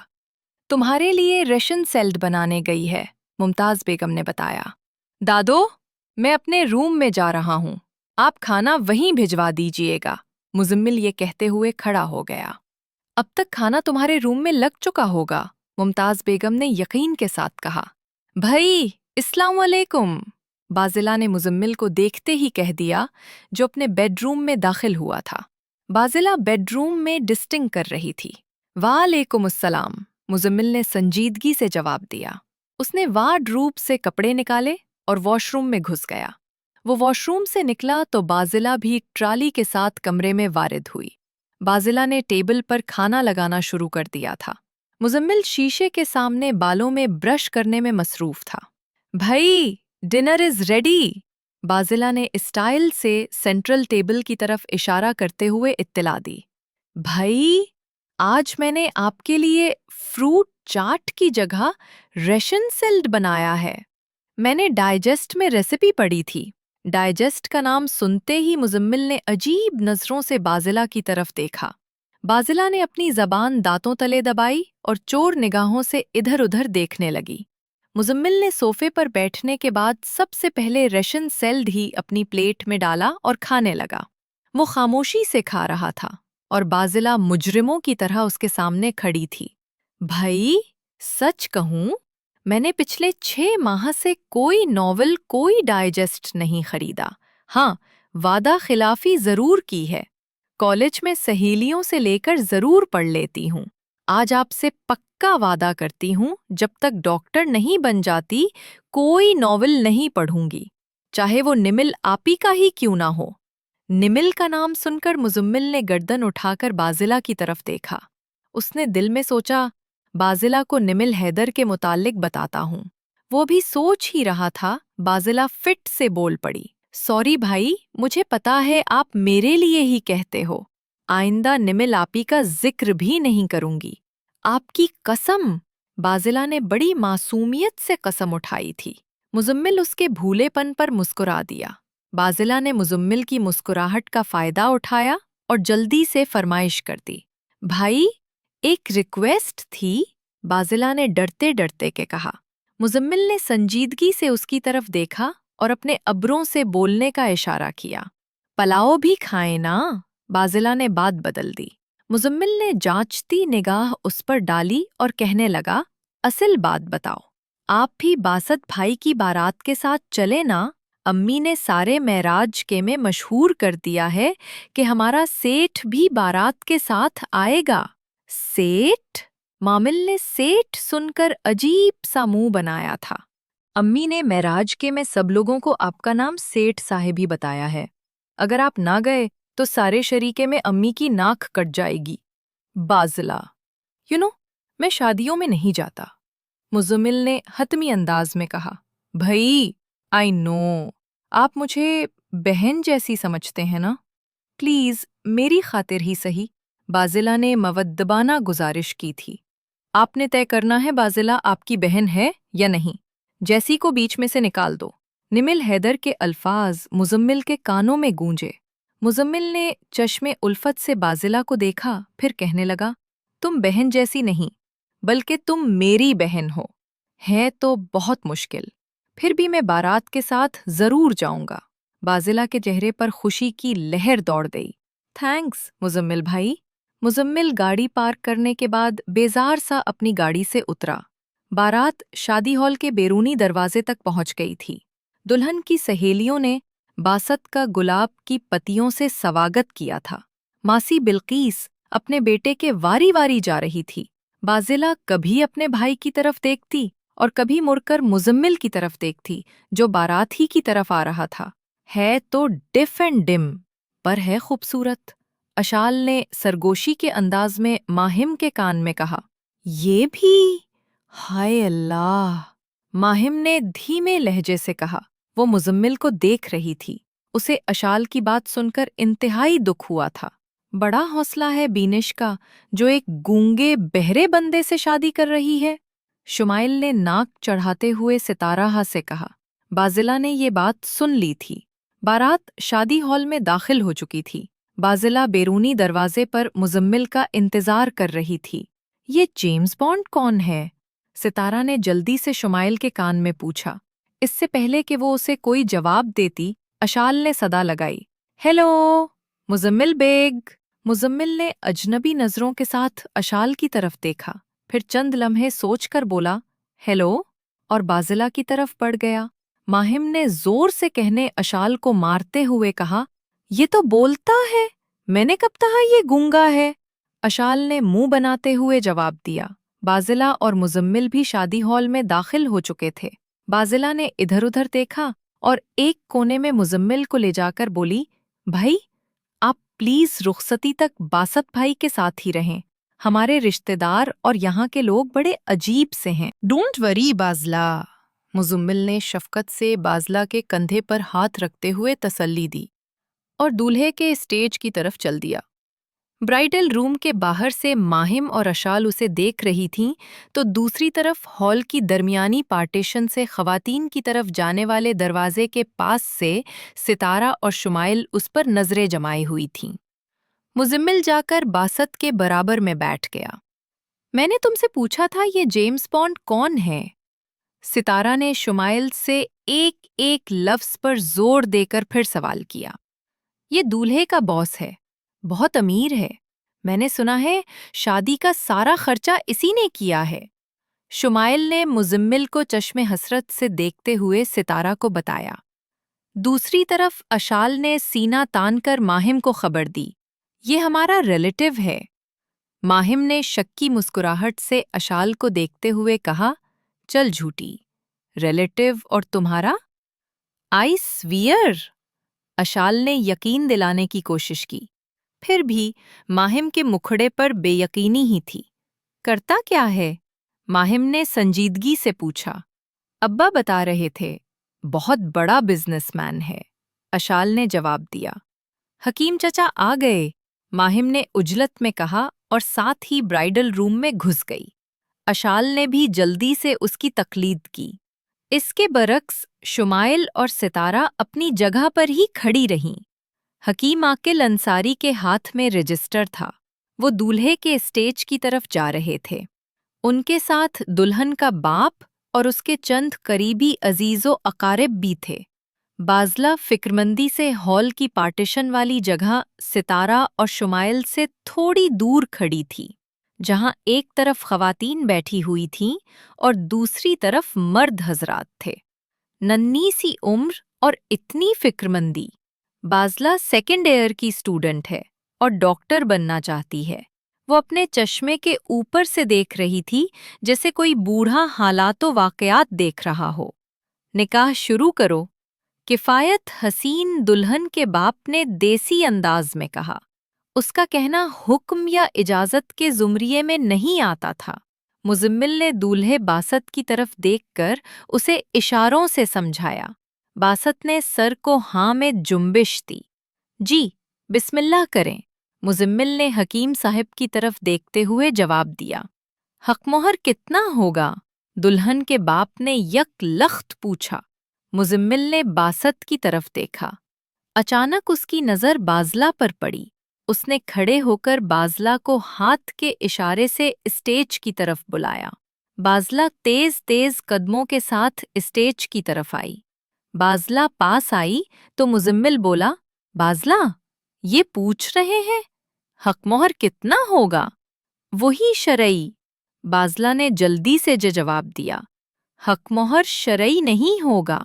تمہارے لیے ریشن سیلڈ بنانے گئی ہے، ممتاز بیگم نے بتایا۔ دادو، میں اپنے روم میں جا رہا ہوں، آپ کھانا وہیں بھجوا دیجئے گا، مزمل یہ کہتے ہوئے کھڑا ہو گیا۔ اب تک کھانا تمہارے روم میں لگ چکا ہوگا، ممتاز بیگم نے یقین کے ساتھ کہا۔ بھائی، السلام علیکم، بازلہ نے مزمل کو دیکھتے ہی کہہ دیا، جو اپنے بیڈ روم میں داخل ہوا تھا۔ بازلہ بیڈ روم میں ڈسٹنگ کر رہی تھی۔ وعلیکم السلام، مزمل نے سنجیدگی سے جواب دیا۔ اس نے وارڈ روب سے کپڑے نکالے اور واش روم میں گھس گیا۔ وہ واش روم سے نکلا تو بازلہ بھی ٹرالی کے ساتھ کمرے میں وارد ہوئی۔ بازلہ نے ٹیبل پر کھانا لگانا شروع کر دیا تھا۔ مزمل شیشے کے سامنے بالوں میں برش کرنے میں مصروف تھا۔ بھائی، ڈنر از ریڈی، بازلہ نے اسٹائل سے سینٹرل ٹیبل کی طرف اشارہ کرتے ہوئے اطلاع دی۔ بھائی، آج میں نے آپ کے لیے فروٹ چاٹ کی جگہ ریشن سیلڈ بنایا ہے۔ میں نے ڈائجسٹ میں ریسیپی پڑھی تھی۔ ڈائجسٹ کا نام سنتے ہی مزمل نے عجیب نظروں سے بازلہ کی طرف دیکھا۔ بازلہ نے اپنی زبان دانتوں تلے دبائی اور چور نگاہوں سے ادھر ادھر دیکھنے لگی۔ مزمل نے صوفے پر بیٹھنے کے بعد سب سے پہلے ریشن سیلڈ ہی اپنی پلیٹ میں ڈالا اور کھانے لگا۔ وہ خاموشی سے کھا رہا تھا اور بازلہ مجرموں کی طرح اس کے سامنے کھڑی تھی۔ بھائی، سچ کہوں، میں نے پچھلے 6 ماہ سے کوئی ناول، کوئی ڈائجسٹ نہیں خریدا۔ ہاں، وعدہ خلافی ضرور کی ہے۔ کالج میں سہیلیوں سے لے کر ضرور پڑھ لیتی ہوں۔ آج آپ سے پکا وعدہ کرتی ہوں، جب تک ڈاکٹر نہیں بن جاتی کوئی ناول نہیں پڑھوں گی، چاہے وہ نمل آپی کا ہی کیوں نہ ہو۔ निमिल का नाम सुनकर मुजम्मिल ने गर्दन उठाकर बाजिला की तरफ देखा। उसने दिल में सोचा, बाजिला को निमिल हैदर के मुताल्लिक बताता हूँ। वो भी सोच ही रहा था, बाजिला फिट से बोल पड़ी, सॉरी भाई, मुझे पता है आप मेरे लिए ही कहते हो। आइंदा निमिल आपी का जिक्र भी नहीं करूंगी। आपकी कसम। बाजिला ने बड़ी मासूमियत से कसम उठाई थी। मुजम्मिल उसके भूलेपन पर मुस्कुरा दिया। बाजिला ने मुजम्मिल की मुस्कुराहट का फायदा उठाया और जल्दी से फरमाइश कर दी, भाई एक रिक्वेस्ट थी। बाजिला ने डरते डरते के कहा। मुजम्मिल ने संजीदगी से उसकी तरफ देखा और अपने अब्रों से बोलने का इशारा किया, पलाओ भी खाए ना। बाजिला ने बात बदल दी। मुजम्मिल ने जांचती निगाह उस पर डाली और कहने लगा, असल बात बताओ, आप भी बासत भाई की बारात के साथ चले ना। अम्मी ने सारे महराज के में मशहूर कर दिया है कि हमारा सेठ भी बारात के साथ आएगा। सेठ? मामिल ने सेठ सुनकर अजीब सा मुंह बनाया था। अम्मी ने महराज के में सब लोगों को आपका नाम सेठ साहिब ही बताया है। अगर आप ना गए तो सारे शरीके में अम्मी की नाक कट जाएगी। बाजिला, मैं शादियों में नहीं जाता। मुजम्मिल ने हतमी अंदाज में कहा, भई, आई नो, आप मुझे बहन जैसी समझते हैं ना। प्लीज मेरी खातिर ही सही। बाजिला ने मवद्दबाना गुजारिश की थी। आपने तय करना है बाजिला आपकी बहन है या नहीं। जैसी को बीच में से निकाल दो। निमिल हैदर के अल्फाज मुजम्मिल के कानों में गूंजे। मुजम्मिल ने चश्मे उल्फत से बाजिला को देखा, फिर कहने लगा, तुम बहन जैसी नहीं, बल्कि तुम मेरी बहन हो। है तो बहुत मुश्किल, फिर भी मैं बारात के साथ जरूर जाऊंगा। बाजिला के चेहरे पर खुशी की लहर दौड़ गई। थैंक्स मुजम्मिल भाई। मुजम्मिल गाड़ी पार्क करने के बाद बेजार सा अपनी गाड़ी से उतरा। बारात शादी हॉल के बैरूनी दरवाजे तक पहुंच गई थी। दुल्हन की सहेलियों ने बासत का गुलाब की पत्तियों से स्वागत किया था। मासी बिल्कीस अपने बेटे के वारी वारी जा रही थी। बाजिला कभी अपने भाई की तरफ देखती और कभी मुड़कर मुजम्मिल की तरफ देखती, जो बारात ही की तरफ आ रहा था। है तो डिफ एंड डिम, पर है खूबसूरत। अशाल ने सरगोशी के अंदाज में माहिम के कान में कहा, ये भी? हाय अल्लाह। माहिम ने धीमे लहजे से कहा। वो मुजम्मिल को देख रही थी। उसे अशाल की बात सुनकर इंतहाई दुख हुआ था। बड़ा हौसला है बीनिश का, जो एक गूंगे बहरे बंदे से शादी कर रही है। शुमाइल ने नाक चढ़ाते हुए सितारा से कहा। बाजिला ने ये बात सुन ली थी। बारात शादी हॉल में दाखिल हो चुकी थी। बाजिला बैरूनी दरवाजे पर मुजम्मिल का इंतजार कर रही थी। ये जेम्स बॉन्ड कौन है? सितारा ने जल्दी से शुमाइल के कान में पूछा। इससे पहले कि वो उसे कोई जवाब देती, अशाल ने सदा लगाई, हेलो मुजम्मिल बेग। मुजम्मिल ने अजनबी नजरों के साथ अशाल की तरफ देखा, फिर चंद लम्हे सोचकर बोला, हेलो, और बाजिला की तरफ बढ़ गया। माहिम ने जोर से कहने अशाल को मारते हुए कहा, ये तो बोलता है, मैंने कब कहा ये गूंगा है? अशाल ने मुंह बनाते हुए जवाब दिया। बाजिला और मुजम्मिल भी शादी हॉल में दाखिल हो चुके थे। बाजिला ने इधर उधर देखा और एक कोने में मुजम्मिल को ले जाकर बोली, भाई, आप प्लीज रुखसती तक बासत भाई के साथ ही रहें। हमारे रिश्तेदार और यहाँ के लोग बड़े अजीब से हैं। डोंट वरी बाजला। मुजम्मिल ने शफकत से बाजला के कंधे पर हाथ रखते हुए तसल्ली दी और दूल्हे के स्टेज की तरफ चल दिया। ब्राइडल रूम के बाहर से माहिम और अशाल उसे देख रही थीं, तो दूसरी तरफ हॉल की दरमियानी पार्टीशन से खवातीन की तरफ जाने वाले दरवाजे के पास से सितारा और शुमाइल उस पर नजरें जमाई हुई थीं। मुजम्मिल जाकर बासत के बराबर में बैठ गया। मैंने तुमसे पूछा था ये जेम्स बॉन्ड कौन है? सितारा ने शुमाइल से एक एक लफ्ज पर जोर देकर फिर सवाल किया। ये दूल्हे का बॉस है, बहुत अमीर है। मैंने सुना है शादी का सारा खर्चा इसी ने किया है। शुमाइल ने मुजम्मिल को चश्मे हसरत से देखते हुए सितारा को बताया। दूसरी तरफ अशाल ने सीना तानकर माहिम को खबर दी, ये हमारा रिलेटिव है। माहिम ने शक्की मुस्कुराहट से अशाल को देखते हुए कहा, चल झूठी, रिलेटिव और तुम्हारा? आई स्वीयर। اشال نے یقین دلانے کی کوشش کی، پھر بھی ماہم کے مکھڑے پر بے یقینی ہی تھی۔ کرتا کیا ہے؟ ماہم نے سنجیدگی سے پوچھا۔ ابا بتا رہے تھے، بہت بڑا بزنس مین ہے، اشال نے جواب دیا۔ حکیم چچا آ گئے، ماہم نے عجلت میں کہا اور ساتھ ہی برائیڈل روم میں گھس گئی۔ اشال نے بھی جلدی سے اس کی تقلید کی۔ اس کے برعکس شمائل اور ستارہ اپنی جگہ پر ہی کھڑی رہیں۔ حکیم عاقل انصاری کے ہاتھ میں رجسٹر تھا، وہ دولہے کے اسٹیج کی طرف جا رہے تھے۔ ان کے ساتھ دلہن کا باپ اور اس کے چند قریبی عزیز و اقارب بھی تھے۔ بازلہ فکرمندی سے ہال کی پارٹیشن والی جگہ ستارہ اور شمائل سے تھوڑی دور کھڑی تھی، جہاں ایک طرف خواتین بیٹھی ہوئی تھیں اور دوسری طرف مرد حضرات تھے۔ ننھی سی عمر اور اتنی فکرمندی۔ بازلہ سیکنڈ ایئر کی اسٹوڈنٹ ہے اور ڈاکٹر بننا چاہتی ہے۔ وہ اپنے چشمے کے اوپر سے دیکھ رہی تھی جیسے کوئی بوڑھا حالات و واقعات دیکھ رہا ہو۔ نکاح شروع کرو، کفایت حسین دلہن کے باپ نے دیسی انداز میں کہا۔ اس کا کہنا حکم یا اجازت کے زمریے میں نہیں آتا تھا۔ مزمل نے دولہے باسط کی طرف دیکھ کر اسے اشاروں سے سمجھایا۔ باسط نے سر کو ہاں میں جنبش دی۔ جی، بسم اللہ کریں، مزمل نے حکیم صاحب کی طرف دیکھتے ہوئے جواب دیا۔ حق مہر کتنا ہوگا؟ دلہن کے باپ نے یک لخت پوچھا۔ مزمل نے باسط کی طرف دیکھا۔ اچانک اس کی نظر بازلہ پر پڑی۔ اس نے کھڑے ہو کر بازلہ کو ہاتھ کے اشارے سے اسٹیج کی طرف بلایا۔ بازلہ تیز تیز قدموں کے ساتھ اسٹیج کی طرف آئی۔ بازلہ پاس آئی تو مزمل بولا، بازلہ، یہ پوچھ رہے ہیں حق مہر کتنا ہوگا؟ وہی شرعی۔ بازلہ نے جلدی سے جواب دیا، حق مہر شرعی نہیں ہوگا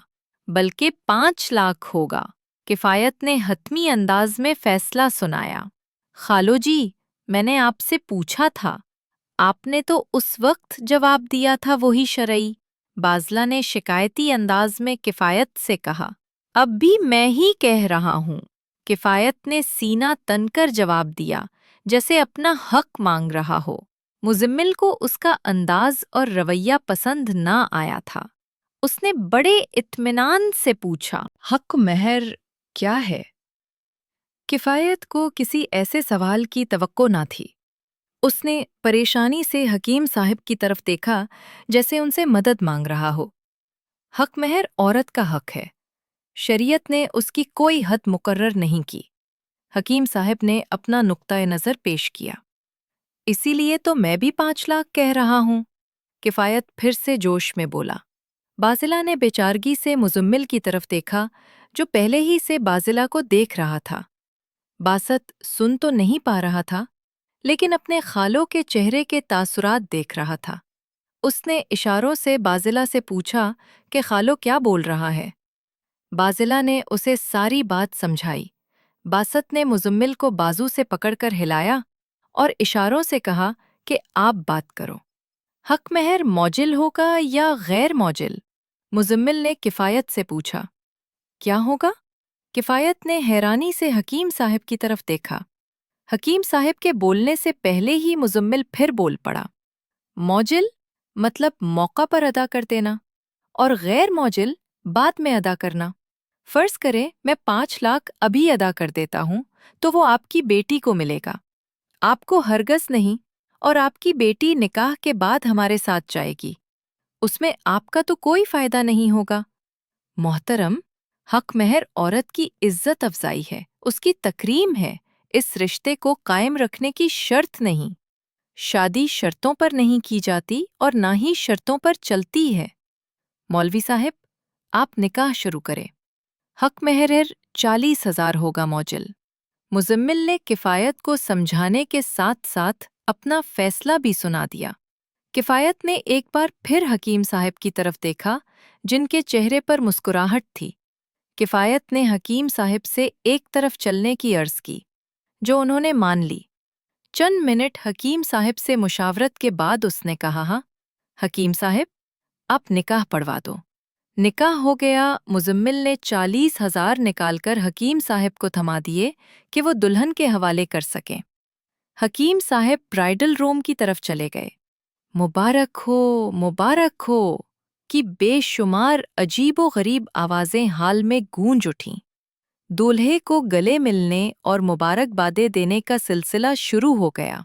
بلکہ 5 لاکھ ہوگا۔ کفایت نے حتمی انداز میں فیصلہ سنایا۔ خالو جی، میں نے آپ سے پوچھا تھا، آپ نے تو اس وقت جواب دیا تھا وہی شرعی۔ بازلہ نے شکایتی انداز میں کفایت سے کہا، اب بھی میں ہی کہہ رہا ہوں۔ کفایت نے سینہ تن کر جواب دیا جیسے اپنا حق مانگ رہا ہو۔ مزمل کو اس کا انداز اور رویہ پسند نہ آیا تھا۔ اس نے بڑے اطمینان سے پوچھا، حق مہر کیا ہے؟ کفایت کو کسی ایسے سوال کی توقع نہ تھی۔ اس نے پریشانی سے حکیم صاحب کی طرف دیکھا جیسے ان سے مدد مانگ رہا ہو۔ حق مہر عورت کا حق ہے، شریعت نے اس کی کوئی حد مقرر نہیں کی۔ حکیم صاحب نے اپنا نقطۂ نظر پیش کیا۔ اسی لیے تو میں بھی 5 لاکھ کہہ رہا ہوں۔ کفایت پھر سے جوش میں بولا۔ بازلہ نے بےچارگی سے مزمل کی طرف دیکھا جو پہلے ہی سے بازلہ کو دیکھ رہا تھا۔ باسط سن تو نہیں پا رہا تھا لیکن اپنے خالوں کے چہرے کے تاثرات دیکھ رہا تھا۔ اس نے اشاروں سے بازلہ سے پوچھا کہ خالو کیا بول رہا ہے؟ بازلہ نے اسے ساری بات سمجھائی۔ باسط نے مزمل کو بازو سے پکڑ کر ہلایا اور اشاروں سے کہا کہ آپ بات کرو۔ حق مہر موجل ہوگا یا غیر موجل؟ مزمل نے کفایت سے پوچھا۔ کیا ہوگا؟ کفایت نے حیرانی سے حکیم صاحب کی طرف دیکھا۔ حکیم صاحب کے بولنے سے پہلے ہی مزمل پھر بول پڑا۔ موجل مطلب موقع پر ادا کر دینا، اور غیر موجل بعد میں ادا کرنا۔ فرض کریں میں 5 لاکھ ابھی ادا کر دیتا ہوں تو وہ آپ کی بیٹی کو ملے گا، آپ کو ہرگز نہیں، اور آپ کی بیٹی نکاح کے بعد ہمارے ساتھ جائے گی، اس میں آپ کا تو کوئی فائدہ نہیں ہوگا۔ محترم، حق مہر عورت کی عزت افزائی ہے، اس کی تکریم ہے، اس رشتے کو قائم رکھنے کی شرط نہیں۔ شادی شرطوں پر نہیں کی جاتی اور نہ ہی شرطوں پر چلتی ہے۔ مولوی صاحب، آپ نکاح شروع کریں۔ حق مہر 40,000 ہوگا موجل۔ مزمل نے کفایت کو سمجھانے کے ساتھ ساتھ اپنا فیصلہ بھی سنا دیا۔ کفایت نے ایک بار پھر حکیم صاحب کی طرف دیکھا جن کے چہرے پر مسکراہٹ تھی۔ کفایت نے حکیم صاحب سے ایک طرف چلنے کی عرض کی، جو انہوں نے مان لی۔ چند منٹ حکیم صاحب سے مشاورت کے بعد اس نے کہا، حکیم صاحب، آپ نکاح پڑھوا دو۔ نکاح ہو گیا۔ مزمل نے 40,000 نکال کر حکیم صاحب کو تھما دیے کہ وہ دلہن کے حوالے کر سکیں۔ حکیم صاحب برائیڈل روم کی طرف چلے گئے۔ مبارک ہو کی بے شمار عجیب و غریب آوازیں حال میں گونج اٹھیں۔ دولہے کو گلے ملنے اور مبارکبادیں دینے کا سلسلہ شروع ہو گیا۔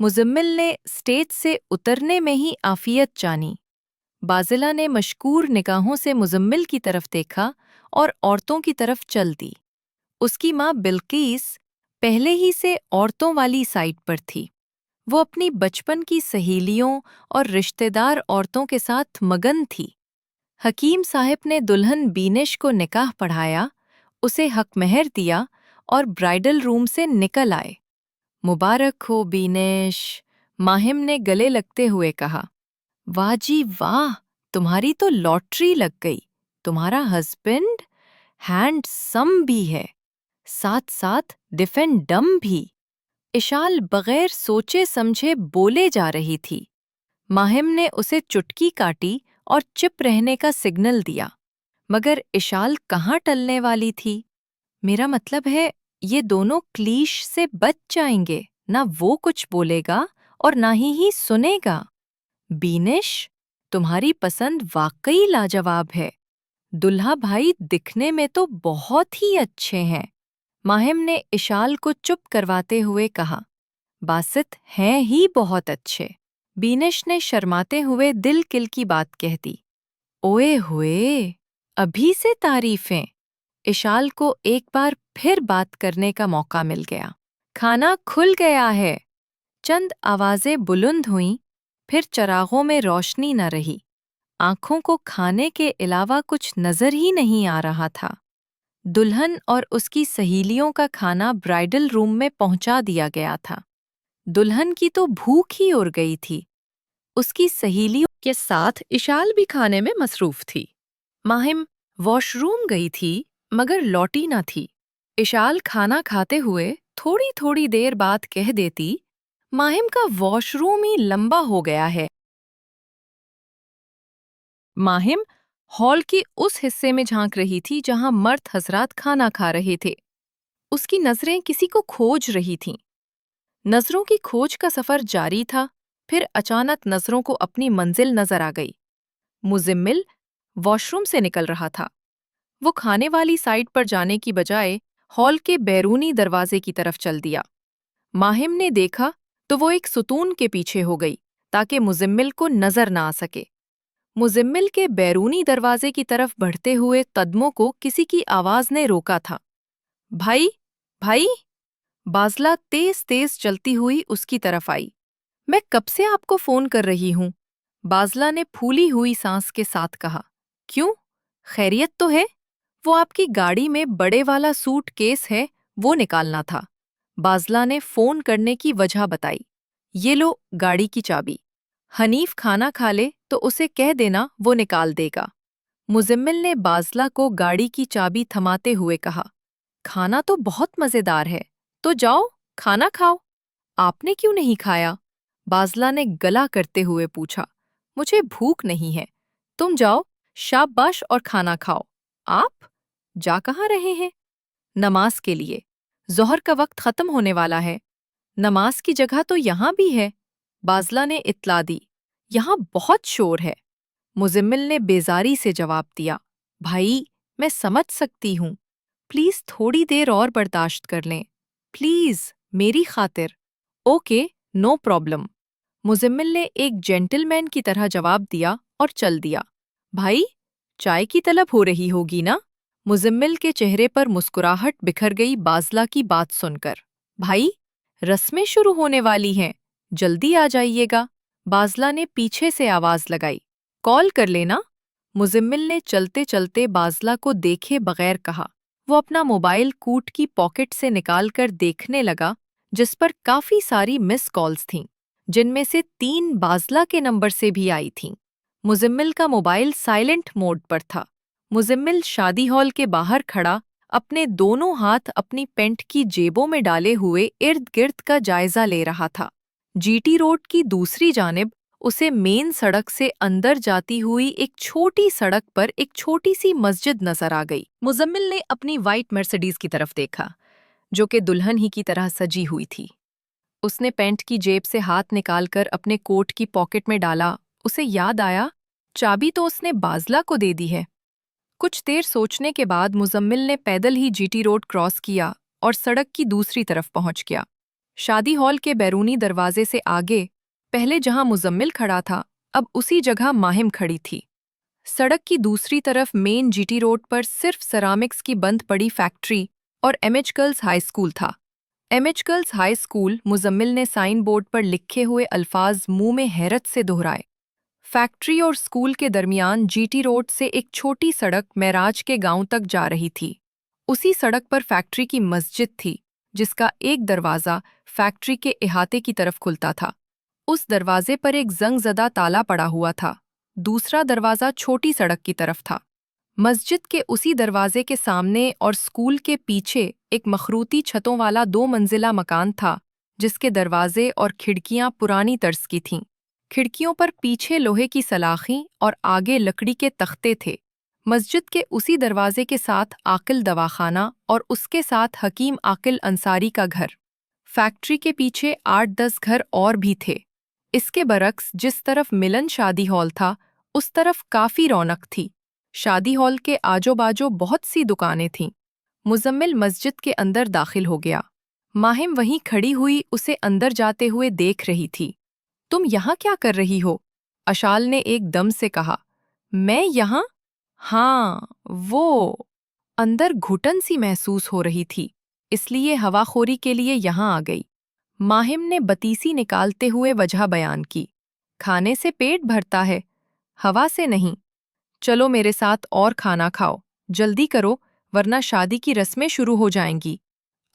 مزمل نے اسٹیج سے اترنے میں ہی عافیت جانی۔ بازلہ نے مشکور نگاہوں سے مزمل کی طرف دیکھا اور عورتوں کی طرف چل دی۔ اس کی ماں بلقیس پہلے ہی سے عورتوں والی سائٹ پر تھی۔ وہ اپنی بچپن کی سہیلیوں اور رشتہ دار عورتوں کے ساتھ مگن تھی۔ حکیم صاحب نے دلہن بینش کو نکاح پڑھایا، اسے حق مہر دیا اور برائیڈل روم سے نکل آئے۔ مبارک ہو بینش، ماہم نے گلے لگتے ہوئے کہا۔ واہ جی واہ، تمہاری تو لاٹری لگ گئی۔ تمہارا ہسبینڈ ہینڈ سم بھی ہے، ساتھ ساتھ ڈیفن ڈم بھی۔ اشال بغیر سوچے سمجھے بولے جا رہی تھی۔ ماہم نے اسے چٹکی کاٹی اور چپ رہنے کا سگنل دیا، مگر اشال کہاں ٹلنے والی تھی۔ میرا مطلب ہے یہ دونوں کلیش سے بچ جائیں گے، نہ وہ کچھ بولے گا اور نہ ہی سنے گا۔ بینش، تمہاری پسند واقعی لاجواب ہے۔ دلہا بھائی دکھنے میں تو بہت ہی اچھے ہیں، ماہم نے اشال کو چپ کرواتے ہوئے کہا۔ باسط ہیں ہی بہت اچھے، بینش نے شرماتے ہوئے دل کل کی بات کہہ دی۔ اوئے ہوئے، ابھی سے تعریفیں۔ اشال کو ایک بار پھر بات کرنے کا موقع مل گیا۔ کھانا کھل گیا ہے۔ چند آوازیں بلند ہوئیں، پھر چراغوں میں روشنی نہ رہی۔ آنکھوں کو کھانے کے علاوہ کچھ نظر ہی نہیں آ رہا تھا۔ دلہن اور اس کی سہیلیوں کا کھانا برائیڈل روم میں پہنچا دیا گیا تھا۔ دلہن کی تو بھوک ہی اڑ گئی تھی۔ اس کی سہیلیوں کے ساتھ اشال بھی کھانے میں مصروف تھی۔ ماہم واش روم گئی تھی مگر لوٹی نہ تھی۔ اشال کھانا کھاتے ہوئے تھوڑی تھوڑی دیر بعد کہہ دیتی، ماہم کا واش روم ہی لمبا ہو گیا ہے۔ ماہم ہال کے اس حصے میں جھانک رہی تھی جہاں مرد حضرات کھانا کھا رہے تھے۔ اس کی نظریں کسی کو کھوج رہی تھیں۔ نظروں کی کھوج کا سفر جاری تھا، پھر اچانک نظروں کو اپنی منزل نظر آ گئی۔ مزمل واش روم سے نکل رہا تھا۔ وہ کھانے والی سائٹ پر جانے کی بجائے ہال کے بیرونی دروازے کی طرف چل دیا۔ ماہم نے دیکھا تو وہ ایک ستون کے پیچھے ہو گئی تاکہ مزمل کو نظر نہ آ سکے۔ مزمل کے بیرونی دروازے کی طرف بڑھتے ہوئے قدموں کو کسی کی آواز نے روکا تھا۔ بھائی، بھائی! بازلہ تیز تیز چلتی ہوئی اس کی طرف آئی۔ میں کب سے آپ کو فون کر رہی ہوں، بازلہ نے پھولی ہوئی سانس کے ساتھ کہا۔ کیوں؟ خیریت تو ہے؟ وہ آپ کی گاڑی میں بڑے والا سوٹ کیس ہے، وہ نکالنا تھا۔ بازلہ نے فون کرنے کی وجہ بتائی۔ یہ لو گاڑی کی چابی۔ حنیف کھانا کھا لے تو اسے کہہ دینا وہ نکال دے گا۔ مزمل نے بازلہ کو گاڑی کی چابی تھماتے ہوئے کہا۔ کھانا تو بہت مزیدار ہے، تو جاؤ کھانا کھاؤ۔ آپ نے کیوں نہیں کھایا؟ بازلہ نے گلا کرتے ہوئے پوچھا۔ مجھے بھوک نہیں ہے، تم جاؤ شاباش اور کھانا کھاؤ۔ آپ جا کہاں رہے ہیں؟ نماز کے لیے، ظہر کا وقت ختم ہونے والا ہے۔ نماز کی جگہ تو یہاں بھی ہے، بازلہ نے اطلاع دی۔ یہاں بہت شور ہے، مزمل نے بیزاری سے جواب دیا۔ بھائی، میں سمجھ سکتی ہوں، پلیز تھوڑی دیر اور برداشت کر لیں، پلیز میری خاطر۔ اوکے، نو پرابلم، مزمل نے ایک جینٹل مین کی طرح جواب دیا اور چل دیا۔ بھائی، چائے کی طلب ہو رہی ہوگی نا؟ مزمل کے چہرے پر مسکراہٹ بکھر گئی بازلہ کی بات سن کر۔ بھائی، رسمیں شروع ہونے والی ہیں، جلدی آ جائیے گا، بازلہ نے پیچھے سے آواز لگائی۔ کال کر لینا، مزمل نے چلتے چلتے بازلہ کو دیکھے بغیر کہا۔ وہ اپنا موبائل کوٹ کی پاکٹ سے نکال کر دیکھنے لگا، جس پر کافی ساری مس کالز تھیں، جن میں سے 3 بازلہ کے نمبر سے بھی آئی تھیں۔ مزمل کا موبائل سائلنٹ موڈ پر تھا۔ مزمل شادی ہال کے باہر کھڑا اپنے دونوں ہاتھ اپنی پینٹ کی جیبوں میں ڈالے ہوئے ارد گرد کا جائزہ لے رہا تھا۔ جی ٹی روڈ کی دوسری جانب उसे मेन सड़क से अंदर जाती हुई एक छोटी सड़क पर एक छोटी सी मस्जिद नजर आ गई। मुजम्मिल ने अपनी वाइट मर्सिडीज की तरफ देखा, जो कि दुल्हन ही की तरह सजी हुई थी। उसने पैंट की जेब से हाथ निकालकर अपने कोट की पॉकेट में डाला। उसे याद आया, चाबी तो उसने बाजला को दे दी है। कुछ देर सोचने के बाद मुजम्मिल ने पैदल ही जीटी रोड क्रॉस किया और सड़क की दूसरी तरफ पहुंच गया। शादी हॉल के बैरूनी दरवाजे से आगे, पहले जहां मुजम्मिल खड़ा था, अब उसी जगह माहिम खड़ी थी। सड़क की दूसरी तरफ मेन जीटी रोड पर सिर्फ सेरामिक्स की बंद पड़ी फैक्ट्री और एमएच गर्ल्स हाई स्कूल था। MH girls high school, Muzammil ने साइन बोर्ड पर लिखे हुए अल्फाज मुंह में हैरत से दोहराए। फैक्ट्री और स्कूल के दरमियान जीटी रोड से एक छोटी सड़क महराज के गांव तक जा रही थी। उसी सड़क पर फैक्ट्री की मस्जिद थी, जिसका एक दरवाज़ा फैक्ट्री के इहाते की तरफ खुलता था। उस दरवाजे पर एक जंगज़दा ताला पड़ा हुआ था। दूसरा दरवाज़ा छोटी सड़क की तरफ था। मस्जिद के उसी दरवाजे के सामने और स्कूल के पीछे एक मखरूती छतों वाला 2 मंजिला मकान था, जिसके दरवाजे और खिड़कियां पुरानी तर्ज की थीं। खिड़कियों पर पीछे लोहे की सलाखें और आगे लकड़ी के तख्ते थे। मस्जिद के उसी दरवाजे के साथ आकिल दवाखाना और उसके साथ हकीम आकिल अंसारी का घर। फैक्ट्री के पीछे 8-10 घर और भी थे। इसके बरक्स जिस तरफ मिलन शादी हॉल था, उस तरफ काफ़ी रौनक थी। शादी हॉल के आजो बाजो बहुत सी दुकानें थीं। मुजम्मिल मस्जिद के अंदर दाखिल हो गया। माहिम वहीं खड़ी हुई उसे अंदर जाते हुए देख रही थी। तुम यहाँ क्या कर रही हो? अशाल ने एकदम से कहा। मैं यहाँ? हाँ, वो। अंदर घुटन सी महसूस हो रही थी, इसलिए हवाखोरी के लिए यहाँ आ गई। माहिम ने बतीसी निकालते हुए वजह बयान की। खाने से पेट भरता है, हवा से नहीं। चलो मेरे साथ और खाना खाओ, जल्दी करो, वरना शादी की रस्में शुरू हो जाएंगी।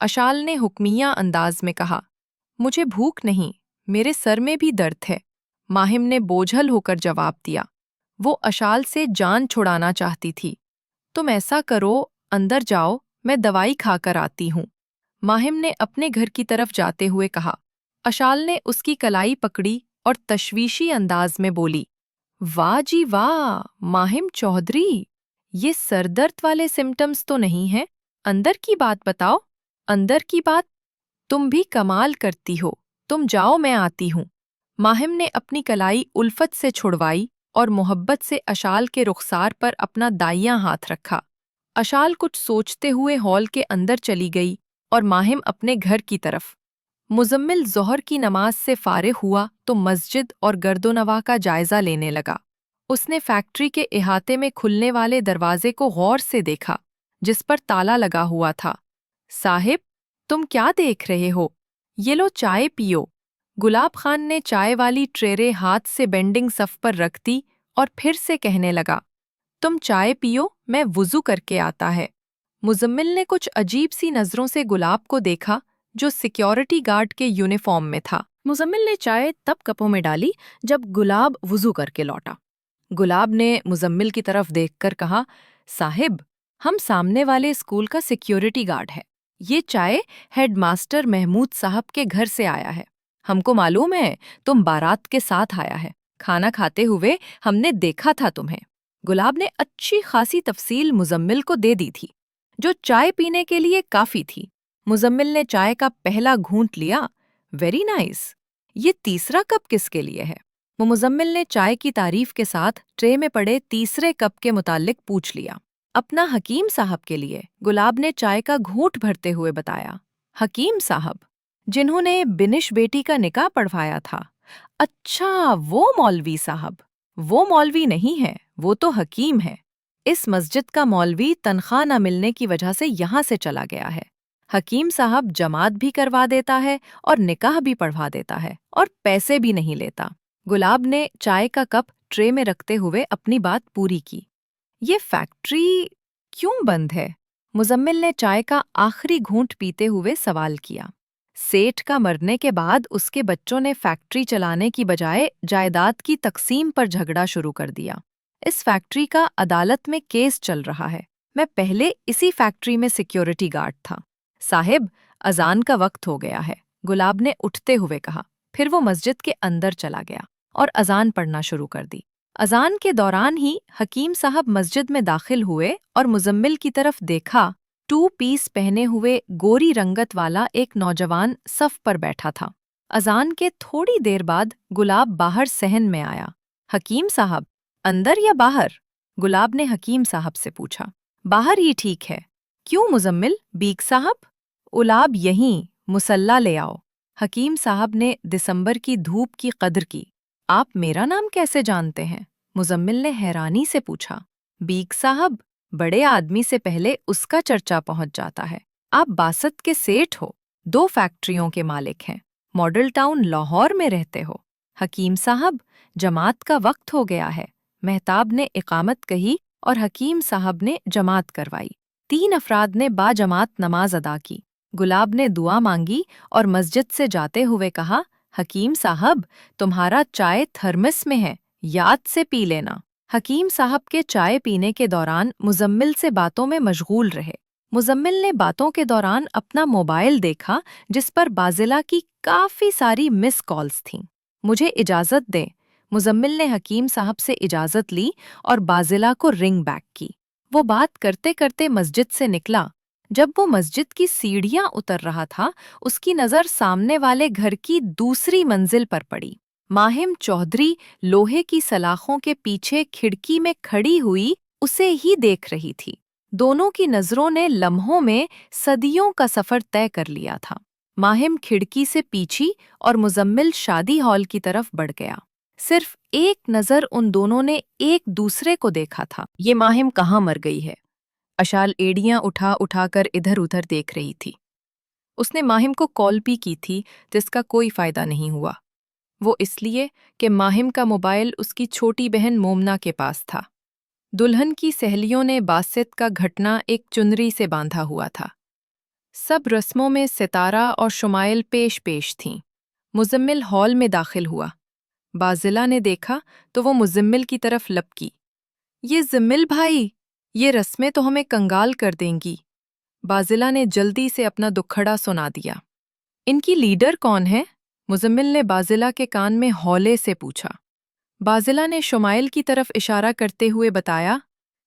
अशाल ने हुक्मिया अंदाज में कहा। मुझे भूख नहीं, मेरे सर में भी दर्द है, माहिम ने बोझल होकर जवाब दिया। वो अशाल से जान छुड़ाना चाहती थी। तुम ऐसा करो, अंदर जाओ, मैं दवाई खाकर आती हूँ, माहिम ने अपने घर की तरफ जाते हुए कहा। अशाल ने उसकी कलाई पकड़ी और तशवीशी अंदाज में बोली, वाह जी वाह, माहिम चौधरी, ये सरदर्द वाले सिम्टम्स तो नहीं हैं? अंदर की बात बताओ। अंदर की बात? तुम भी कमाल करती हो, तुम जाओ, मैं आती हूँ। माहिम ने अपनी कलाई उल्फत से छुड़वाई और मोहब्बत से अशाल के रुखसार पर अपना दाइयां हाथ रखा। अशाल कुछ सोचते हुए हॉल के अंदर चली गई और माहिम अपने घर की तरफ। मुजम्मिल ज़ोहर की नमाज से फारिग हुआ तो मस्जिद और गर्दोनवा का जायजा लेने लगा। उसने फैक्ट्री के इहाते में खुलने वाले दरवाजे को गौर से देखा, जिस पर ताला लगा हुआ था। साहिब, तुम क्या देख रहे हो? ये लो, चाय पियो। गुलाब खान ने चाय वाली ट्रेरे हाथ से बेंडिंग सफ पर रख दी और फिर से कहने लगा, तुम चाय पियो, मैं वुज़ू करके आता है। मुजम्मिल ने कुछ अजीब सी नज़रों से गुलाब को देखा, जो सिक्योरिटी गार्ड के यूनिफॉर्म में था। मुजम्मिल ने चाय तब कपों में डाली जब गुलाब वुज़ू करके लौटा। गुलाब ने मुजम्मिल की तरफ देखकर कहा, साहिब, हम सामने वाले स्कूल का सिक्योरिटी गार्ड है। ये चाय हेडमास्टर महमूद साहब के घर से आया है। हमको मालूम है तुम बारात के साथ आया है। खाना खाते हुए हमने देखा था तुम्हें। गुलाब ने अच्छी खासी तफसील मुजम्मिल को दे दी थी, जो चाय पीने के लिए काफ़ी थी। मुजम्मिल ने चाय का पहला घूंट लिया। Very nice. ये तीसरा कप किसके लिए है? वो मुजम्मिल ने चाय की तारीफ के साथ ट्रे में पड़े तीसरे कप के मुताल्लिक पूछ लिया। अपना हकीम साहब के लिए, गुलाब ने चाय का घूंट भरते हुए बताया। हकीम साहब, जिन्होंने बिनिश बेटी का निकाह पढ़वाया था। अच्छा, वो मौलवी साहब। वो मौलवी नहीं है, वो तो हकीम है। इस मस्जिद का मौलवी तनख्वाह न मिलने की वजह से यहाँ से चला गया है। हकीम साहब जमात भी करवा देता है और निकाह भी पढ़वा देता है और पैसे भी नहीं लेता। गुलाब ने चाय का कप ट्रे में रखते हुए अपनी बात पूरी की। ये फैक्ट्री क्यों बंद है? मुजम्मिल ने चाय का आखिरी घूंट पीते हुए सवाल किया। सेठ का मरने के बाद उसके बच्चों ने फैक्ट्री चलाने की बजाय जायदाद की तकसीम पर झगड़ा शुरू कर दिया। इस फैक्ट्री का अदालत में केस चल रहा है। मैं पहले इसी फैक्ट्री में सिक्योरिटी गार्ड था। साहिब, अजान का वक्त हो गया है, गुलाब ने उठते हुए कहा। फिर वो मस्जिद के अंदर चला गया اور اذان پڑھنا شروع کر دی۔ اذان کے دوران ہی حکیم صاحب مسجد میں داخل ہوئے اور مزمل کی طرف دیکھا۔ 2 پیس پہنے ہوئے گوری رنگت والا ایک نوجوان صف پر بیٹھا تھا۔ اذان کے تھوڑی دیر بعد گلاب باہر صحن میں آیا۔ حکیم صاحب، اندر یا باہر؟ گلاب نے حکیم صاحب سے پوچھا۔ باہر ہی ٹھیک ہے۔ کیوں مزمل؟ بیگ صاحب؟ گلاب یہیں، مصلی لے آؤ۔ حکیم صاحب نے دسمبر کی دھوپ کی قدر کی۔ آپ میرا نام کیسے جانتے ہیں؟ مزمل نے حیرانی سے پوچھا۔ بیگ صاحب، بڑے آدمی سے پہلے اس کا چرچا پہنچ جاتا ہے۔ آپ باسط کے سیٹھ ہو، 2 فیکٹریوں کے مالک ہیں، ماڈل ٹاؤن لاہور میں رہتے ہو۔ حکیم صاحب، جماعت کا وقت ہو گیا ہے۔ مہتاب نے اقامت کہی اور حکیم صاحب نے جماعت کروائی۔ 3 افراد نے با جماعت نماز ادا کی۔ گلاب نے دعا مانگی اور مسجد سے جاتے ہوئے کہا، حکیم صاحب، تمہارا چائے تھرمس میں ہے، یاد سے پی لینا۔ حکیم صاحب کے چائے پینے کے دوران مزمل سے باتوں میں مشغول رہے۔ مزمل نے باتوں کے دوران اپنا موبائل دیکھا جس پر بازلہ کی کافی ساری مس کالز تھیں۔ مجھے اجازت دیں۔ مزمل نے حکیم صاحب سے اجازت لی اور بازلہ کو رنگ بیک کی۔ وہ بات کرتے کرتے مسجد سے نکلا۔ جب وہ مسجد کی سیڑھیاں اتر رہا تھا، اس کی نظر سامنے والے گھر کی دوسری منزل پر پڑی۔ ماہم چودھری لوہے کی سلاخوں کے پیچھے کھڑکی میں کھڑی ہوئی اسے ہی دیکھ رہی تھی۔ دونوں کی نظروں نے لمحوں میں صدیوں کا سفر طے کر لیا تھا۔ ماہم کھڑکی سے پیچھی اور مزمل شادی ہال کی طرف بڑھ گیا۔ صرف ایک نظر ان دونوں نے ایک دوسرے کو دیکھا تھا۔ یہ ماہم کہاں مر گئی ہے؟ اشال ایڑیاں اٹھا اٹھا کر ادھر ادھر دیکھ رہی تھی۔ اس نے ماہم کو کال بھی کی تھی جس کا کوئی فائدہ نہیں ہوا۔ وہ اس لیے کہ ماہم کا موبائل اس کی چھوٹی بہن مومنا کے پاس تھا۔ دلہن کی سہیلیوں نے باسط کا گھٹنا ایک چنری سے باندھا ہوا تھا۔ سب رسموں میں ستارہ اور شمائل پیش پیش تھیں۔ مزمل ہال میں داخل ہوا۔ بازلہ نے دیکھا تو وہ مزمل کی طرف لپکی۔ یہ زمل بھائی، یہ رسمیں تو ہمیں کنگال کر دیں گی۔ بازلہ نے جلدی سے اپنا دکھڑا سنا دیا۔ ان کی لیڈر کون ہے؟ مزمل نے بازلہ کے کان میں ہولے سے پوچھا۔ بازلہ نے شمائل کی طرف اشارہ کرتے ہوئے بتایا،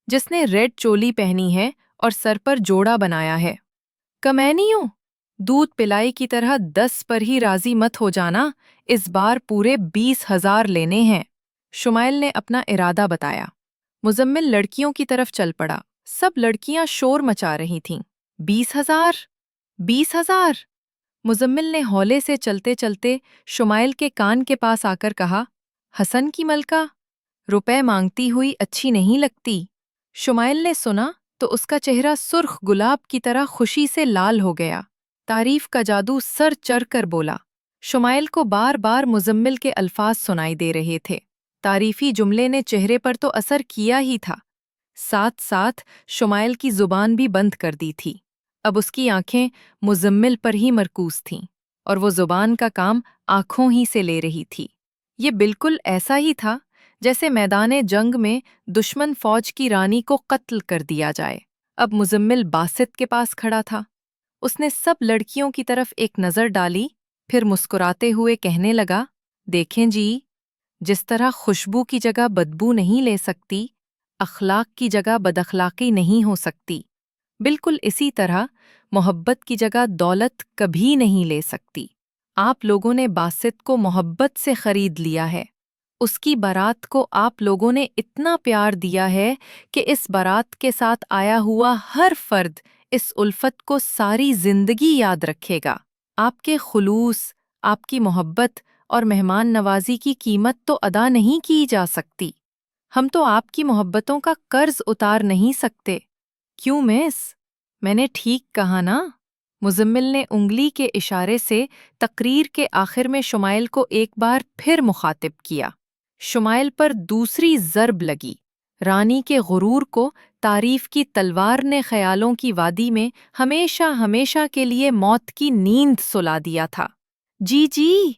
جس نے ریڈ چولی پہنی ہے اور سر پر جوڑا بنایا ہے۔ کمینیوں، دودھ پلائی کی طرح 10 پر ہی راضی مت ہو جانا، اس بار پورے 20,000 لینے ہیں۔ شمائل نے اپنا ارادہ بتایا۔ مزمل لڑکیوں کی طرف چل پڑا۔ سب لڑکیاں شور مچا رہی تھیں۔ 20,000! 20,000! مزمل نے ہولے سے چلتے چلتے شمائل کے کان کے پاس آ کر کہا، حسن کی ملکہ، روپے مانگتی ہوئی اچھی نہیں لگتی۔ شمائل نے سنا تو اس کا چہرہ سرخ گلاب کی طرح خوشی سے لال ہو گیا۔ تعریف کا جادو سر چڑھ کر بولا۔ شمائل کو بار بار مزمل کے الفاظ سنائی دے رہے تھے۔ تعریفی جملے نے چہرے پر تو اثر کیا ہی تھا، ساتھ ساتھ شمائل کی زبان بھی بند کر دی تھی۔ اب اس کی آنکھیں مزمل پر ہی مرکوز تھیں اور وہ زبان کا کام آنکھوں ہی سے لے رہی تھی۔ یہ بالکل ایسا ہی تھا جیسے میدان جنگ میں دشمن فوج کی رانی کو قتل کر دیا جائے۔ اب مزمل باسط کے پاس کھڑا تھا۔ اس نے سب لڑکیوں کی طرف ایک نظر ڈالی، پھر مسکراتے ہوئے کہنے لگا، دیکھیں جی، جس طرح خوشبو کی جگہ بدبو نہیں لے سکتی، اخلاق کی جگہ بداخلاقی نہیں ہو سکتی، بالکل اسی طرح محبت کی جگہ دولت کبھی نہیں لے سکتی۔ آپ لوگوں نے باسط کو محبت سے خرید لیا ہے۔ اس کی بارات کو آپ لوگوں نے اتنا پیار دیا ہے کہ اس بارات کے ساتھ آیا ہوا ہر فرد اس الفت کو ساری زندگی یاد رکھے گا۔ آپ کے خلوص، آپ کی محبت اور مہمان نوازی کی قیمت تو ادا نہیں کی جا سکتی۔ ہم تو آپ کی محبتوں کا قرض اتار نہیں سکتے۔ کیوں مس؟ میں نے ٹھیک کہا نا؟ مزمل نے انگلی کے اشارے سے تقریر کے آخر میں شمائل کو ایک بار پھر مخاطب کیا۔ شمائل پر دوسری ضرب لگی۔ رانی کے غرور کو تعریف کی تلوار نے خیالوں کی وادی میں ہمیشہ ہمیشہ کے لیے موت کی نیند سلا دیا تھا۔ جی جی،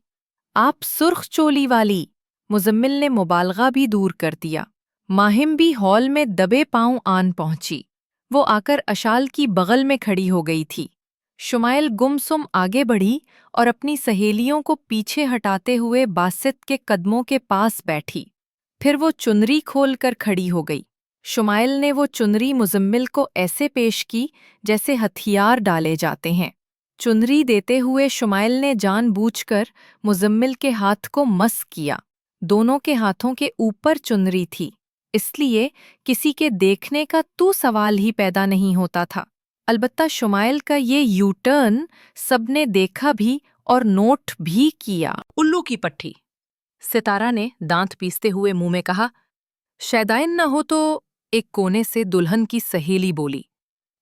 آپ سرخ چولی والی! مزمل نے مبالغہ بھی دور کر دیا۔ ماہم بھی ہال میں دبے پاؤں آن پہنچی۔ وہ آ کر اشال کی بغل میں کھڑی ہو گئی تھی۔ शुमाइल गुमसुम आगे बढ़ी और अपनी सहेलियों को पीछे हटाते हुए बासित के कदमों के पास बैठी। फिर वो चुनरी खोलकर खड़ी हो गई। शुमाइल ने वो चुनरी मुजम्मिल को ऐसे पेश की जैसे हथियार डाले जाते हैं। चुनरी देते हुए शुमाइल ने जानबूझकर मुजम्मिल के हाथ को मस किया। दोनों के हाथों के ऊपर चुनरी थी, इसलिए किसी के देखने का तो सवाल ही पैदा नहीं होता था। अलबत्ता शुमाइल का ये यू टर्न सबने देखा भी और नोट भी किया।
उल्लू की पट्टी।
सितारा ने दांत पीसते हुए मुंह में कहा, शैदाइन न हो तो। एक कोने से दुल्हन की सहेली बोली।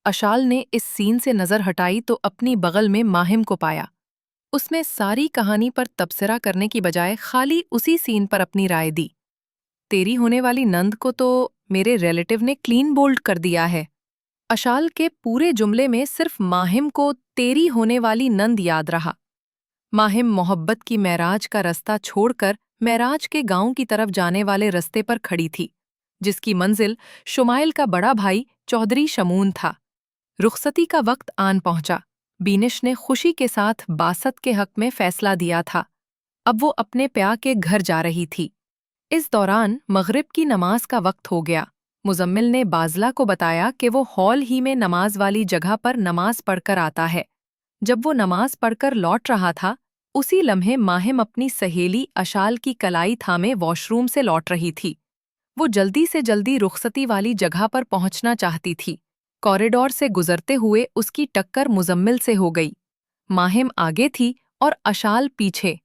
अशाल ने इस सीन से नजर हटाई तो अपनी बगल में माहिम को पाया। उसने सारी कहानी पर तबसरा करने की बजाय खाली उसी सीन पर अपनी राय दी। तेरी होने वाली नंद को तो मेरे रिलेटिव ने क्लीन बोल्ड कर दिया है। अशाल के पूरे जुमले में सिर्फ माहिम को तेरी होने वाली नंद याद रहा। माहिम मोहब्बत की महराज का रास्ता छोड़कर महराज के गांव की तरफ जाने वाले रास्ते पर खड़ी थी, जिसकी मंजिल शुमाइल का बड़ा भाई चौधरी शमून था। रुखसती का वक्त आन पहुंचा। बीनिश ने खुशी के साथ बासत के हक में फैसला दिया था। अब वो अपने प्या के घर जा रही थी। इस दौरान मगरिब की नमाज का वक्त हो गया। मुजम्मिल ने बाजला को बताया कि वो हॉल ही में नमाज वाली जगह पर नमाज पढ़कर आता है। जब वो नमाज पढ़कर लौट रहा था, उसी लम्हे माहिम अपनी सहेली अशाल की कलाई थामे वॉशरूम से लौट रही थी। वो जल्दी से जल्दी रुखसती वाली जगह पर पहुंचना चाहती थी। कॉरिडोर से गुजरते हुए उसकी टक्कर मुजम्मिल से हो गई। माहिम आगे थी और अशाल पीछे।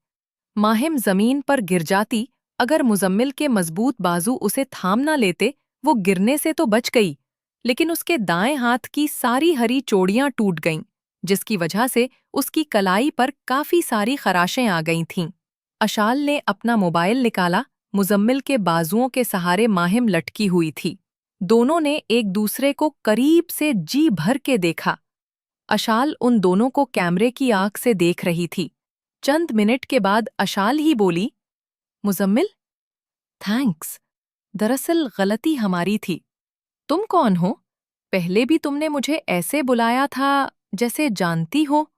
माहिम जमीन पर गिर जाती, अगर मुजम्मिल के मजबूत बाजू उसे थाम ना लेते, वो गिरने से तो बच गई, लेकिन उसके दाएं हाथ की सारी हरी चोड़ियां टूट गईं, जिसकी वजह से उसकी कलाई पर काफी सारी खराशें आ गई थीं। अशाल ने अपना मोबाइल निकाला। मुजम्मिल के बाजुओं के सहारे माहिम लटकी हुई थी। दोनों ने एक दूसरे को करीब से जी भर के देखा। अशाल उन दोनों को कैमरे की आंख से देख रही थी। चंद मिनट के बाद अशाल ही बोली, मुजम्मिल, थैंक्स। दरअसल गलती हमारी थी। तुम कौन हो? पहले भी तुमने मुझे ऐसे बुलाया था जैसे जानती हो।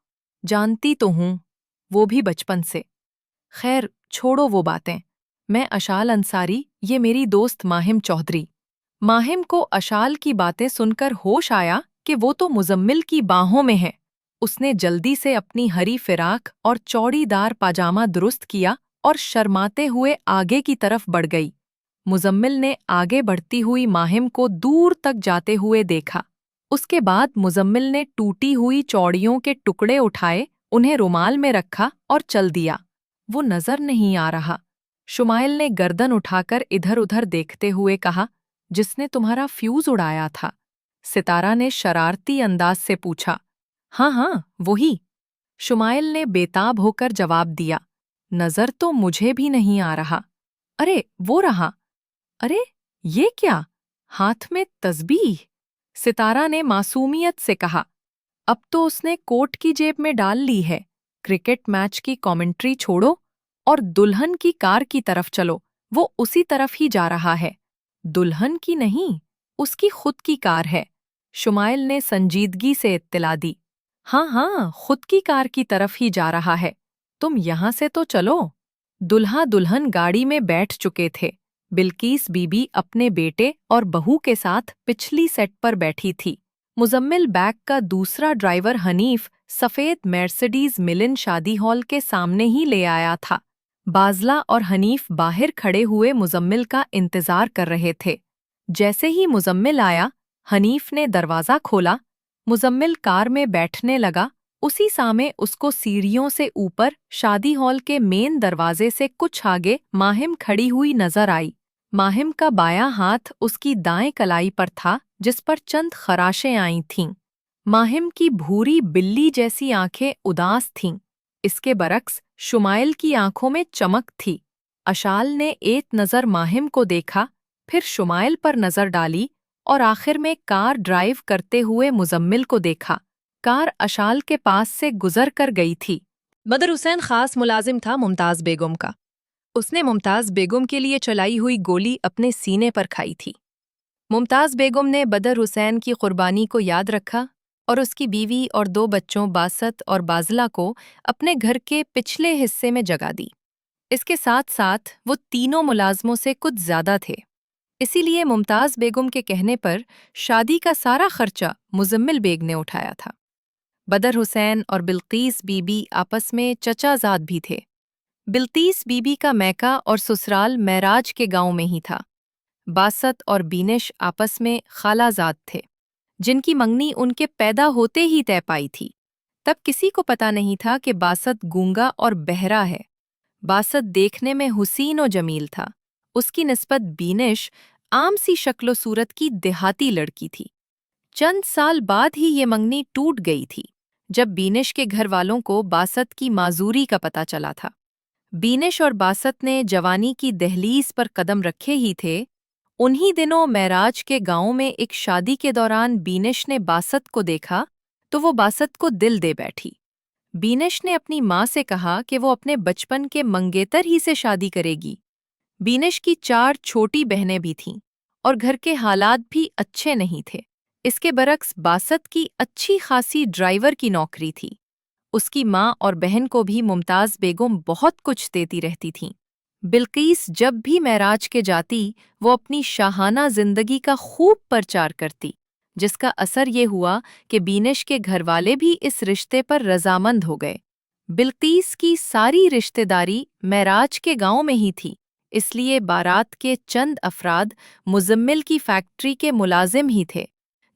जानती तो हूं, वो भी बचपन से। खैर छोड़ो वो बातें। मैं अशाल अंसारी, ये मेरी दोस्त माहिम चौधरी। माहिम को अशाल की बातें सुनकर होश आया कि वो तो मुजम्मिल की बाहों में है। उसने जल्दी से अपनी हरी फिराक और चौड़ीदार पाजामा दुरुस्त किया और शर्माते हुए आगे की तरफ बढ़ गई। मुजम्मिल ने आगे बढ़ती हुई माहिम को दूर तक जाते हुए देखा। उसके बाद मुजम्मिल ने टूटी हुई चौड़ियों के टुकड़े उठाए, उन्हें रुमाल में रखा और चल दिया। वो नजर नहीं आ रहा। शुमाइल ने गर्दन उठाकर इधर-उधर देखते हुए कहा, जिसने तुम्हारा फ्यूज उड़ाया था? सितारा ने शरारती अंदाज से पूछा। हाँ हाँ, वही। शुमाइल ने बेताब होकर जवाब दिया। नजर तो मुझे भी नहीं आ रहा। अरे वो रहा। अरे ये क्या? हाथ में तस्बीह। सितारा ने मासूमियत से कहा। अब तो उसने कोट की जेब में डाल ली है। क्रिकेट मैच की कमेंट्री छोड़ो और दुल्हन की कार की तरफ चलो। वो उसी तरफ ही जा रहा है। दुल्हन की नहीं, उसकी खुद की कार है। शुमाइल ने संजीदगी से इत्तला दी। हाँ हाँ, खुद की कार की तरफ ही जा रहा है। तुम यहाँ से तो चलो। दुल्हा दुल्हन गाड़ी में बैठ चुके थे। बिल्कीस बीबी अपने बेटे और बहू के साथ पिछली सेट पर बैठी थी। मुजम्मिल बैग का दूसरा ड्राइवर हनीफ सफ़ेद मर्सिडीज मिलन शादी हॉल के सामने ही ले आया था। बाजला और हनीफ बाहर खड़े हुए मुजम्मिल का इंतजार कर रहे थे। जैसे ही मुजम्मिल आया, हनीफ ने दरवाज़ा खोला। मुजम्मिल कार में बैठने लगा। उसी समय उसको सीढ़ियों से ऊपर शादी हॉल के मेन दरवाजे से कुछ आगे माहिम खड़ी हुई नजर आई। माहिम का बायां हाथ उसकी दाएं कलाई पर था, जिस पर चंद खराशें आई थीं। माहिम की भूरी बिल्ली जैसी आंखें उदास थीं। इसके बरक्स शुमाइल की आंखों में चमक थी। अशाल ने एक नज़र माहिम को देखा, फिर शुमाइल पर नज़र डाली और आखिर में कार ड्राइव करते हुए मुजम्मिल को देखा। कार अशाल के पास से गुजर कर गई थी।
बदर हुसैन खास मुलाजिम था मुमताज़ बेगम का। उसने मुमताज़ बेगम के लिए चलाई हुई गोली अपने सीने पर खाई थी। मुमताज़ बेगम ने बदर हुसैन की कुर्बानी को याद रखा
اور اس کی بیوی اور 2 بچوں باسط اور بازلا کو اپنے گھر کے پچھلے حصے میں جگہ دی۔ اس کے ساتھ ساتھ وہ تینوں ملازموں سے کچھ زیادہ تھے، اسی لیے ممتاز بیگم کے کہنے پر شادی کا سارا خرچہ مزمل بیگ نے اٹھایا تھا۔ بدر حسین اور بلقیس بی بی آپس میں چچا زاد بھی تھے۔ بلقیس بی بی کا میکہ اور سسرال معراج کے گاؤں میں ہی تھا۔ باسط اور بینش آپس میں خالہ زاد تھے، جن کی منگنی ان کے پیدا ہوتے ہی طے پائی تھی۔ تب کسی کو پتا نہیں تھا کہ باسط گونگا اور بہرا ہے۔ باسط دیکھنے میں حسین و جمیل تھا، اس کی نسبت بینش عام سی شکل و صورت کی دیہاتی لڑکی تھی۔ چند سال بعد ہی یہ منگنی ٹوٹ گئی تھی، جب بینش کے گھر والوں کو باسط کی معذوری کا پتہ چلا تھا۔ بینش اور باسط نے جوانی کی دہلیز پر قدم رکھے ہی تھے، انہی دنوں معراج کے گاؤں میں ایک شادی کے دوران بینش نے باسط کو دیکھا تو وہ باسط کو دل دے بیٹھی۔ بینش نے اپنی ماں سے کہا کہ وہ اپنے بچپن کے منگیتر ہی سے شادی کرے گی۔ بینش کی 4 چھوٹی بہنیں بھی تھیں اور گھر کے حالات بھی اچھے نہیں تھے۔ اس کے برعکس باسط کی اچھی خاصی ڈرائیور کی نوکری تھی۔ اس کی ماں اور بہن کو بھی ممتاز بیگم بہت کچھ دیتی رہتی تھیں۔ بلقیس جب بھی معراج کے جاتی وہ اپنی شاہانہ زندگی کا خوب پرچار کرتی، جس کا اثر یہ ہوا کہ بینش کے گھر والے بھی اس رشتے پر رضامند ہو گئے۔ بلقیس کی ساری رشتہ داری معراج کے گاؤں میں ہی تھی، اس لیے بارات کے چند افراد مزمل کی فیکٹری کے ملازم ہی تھے،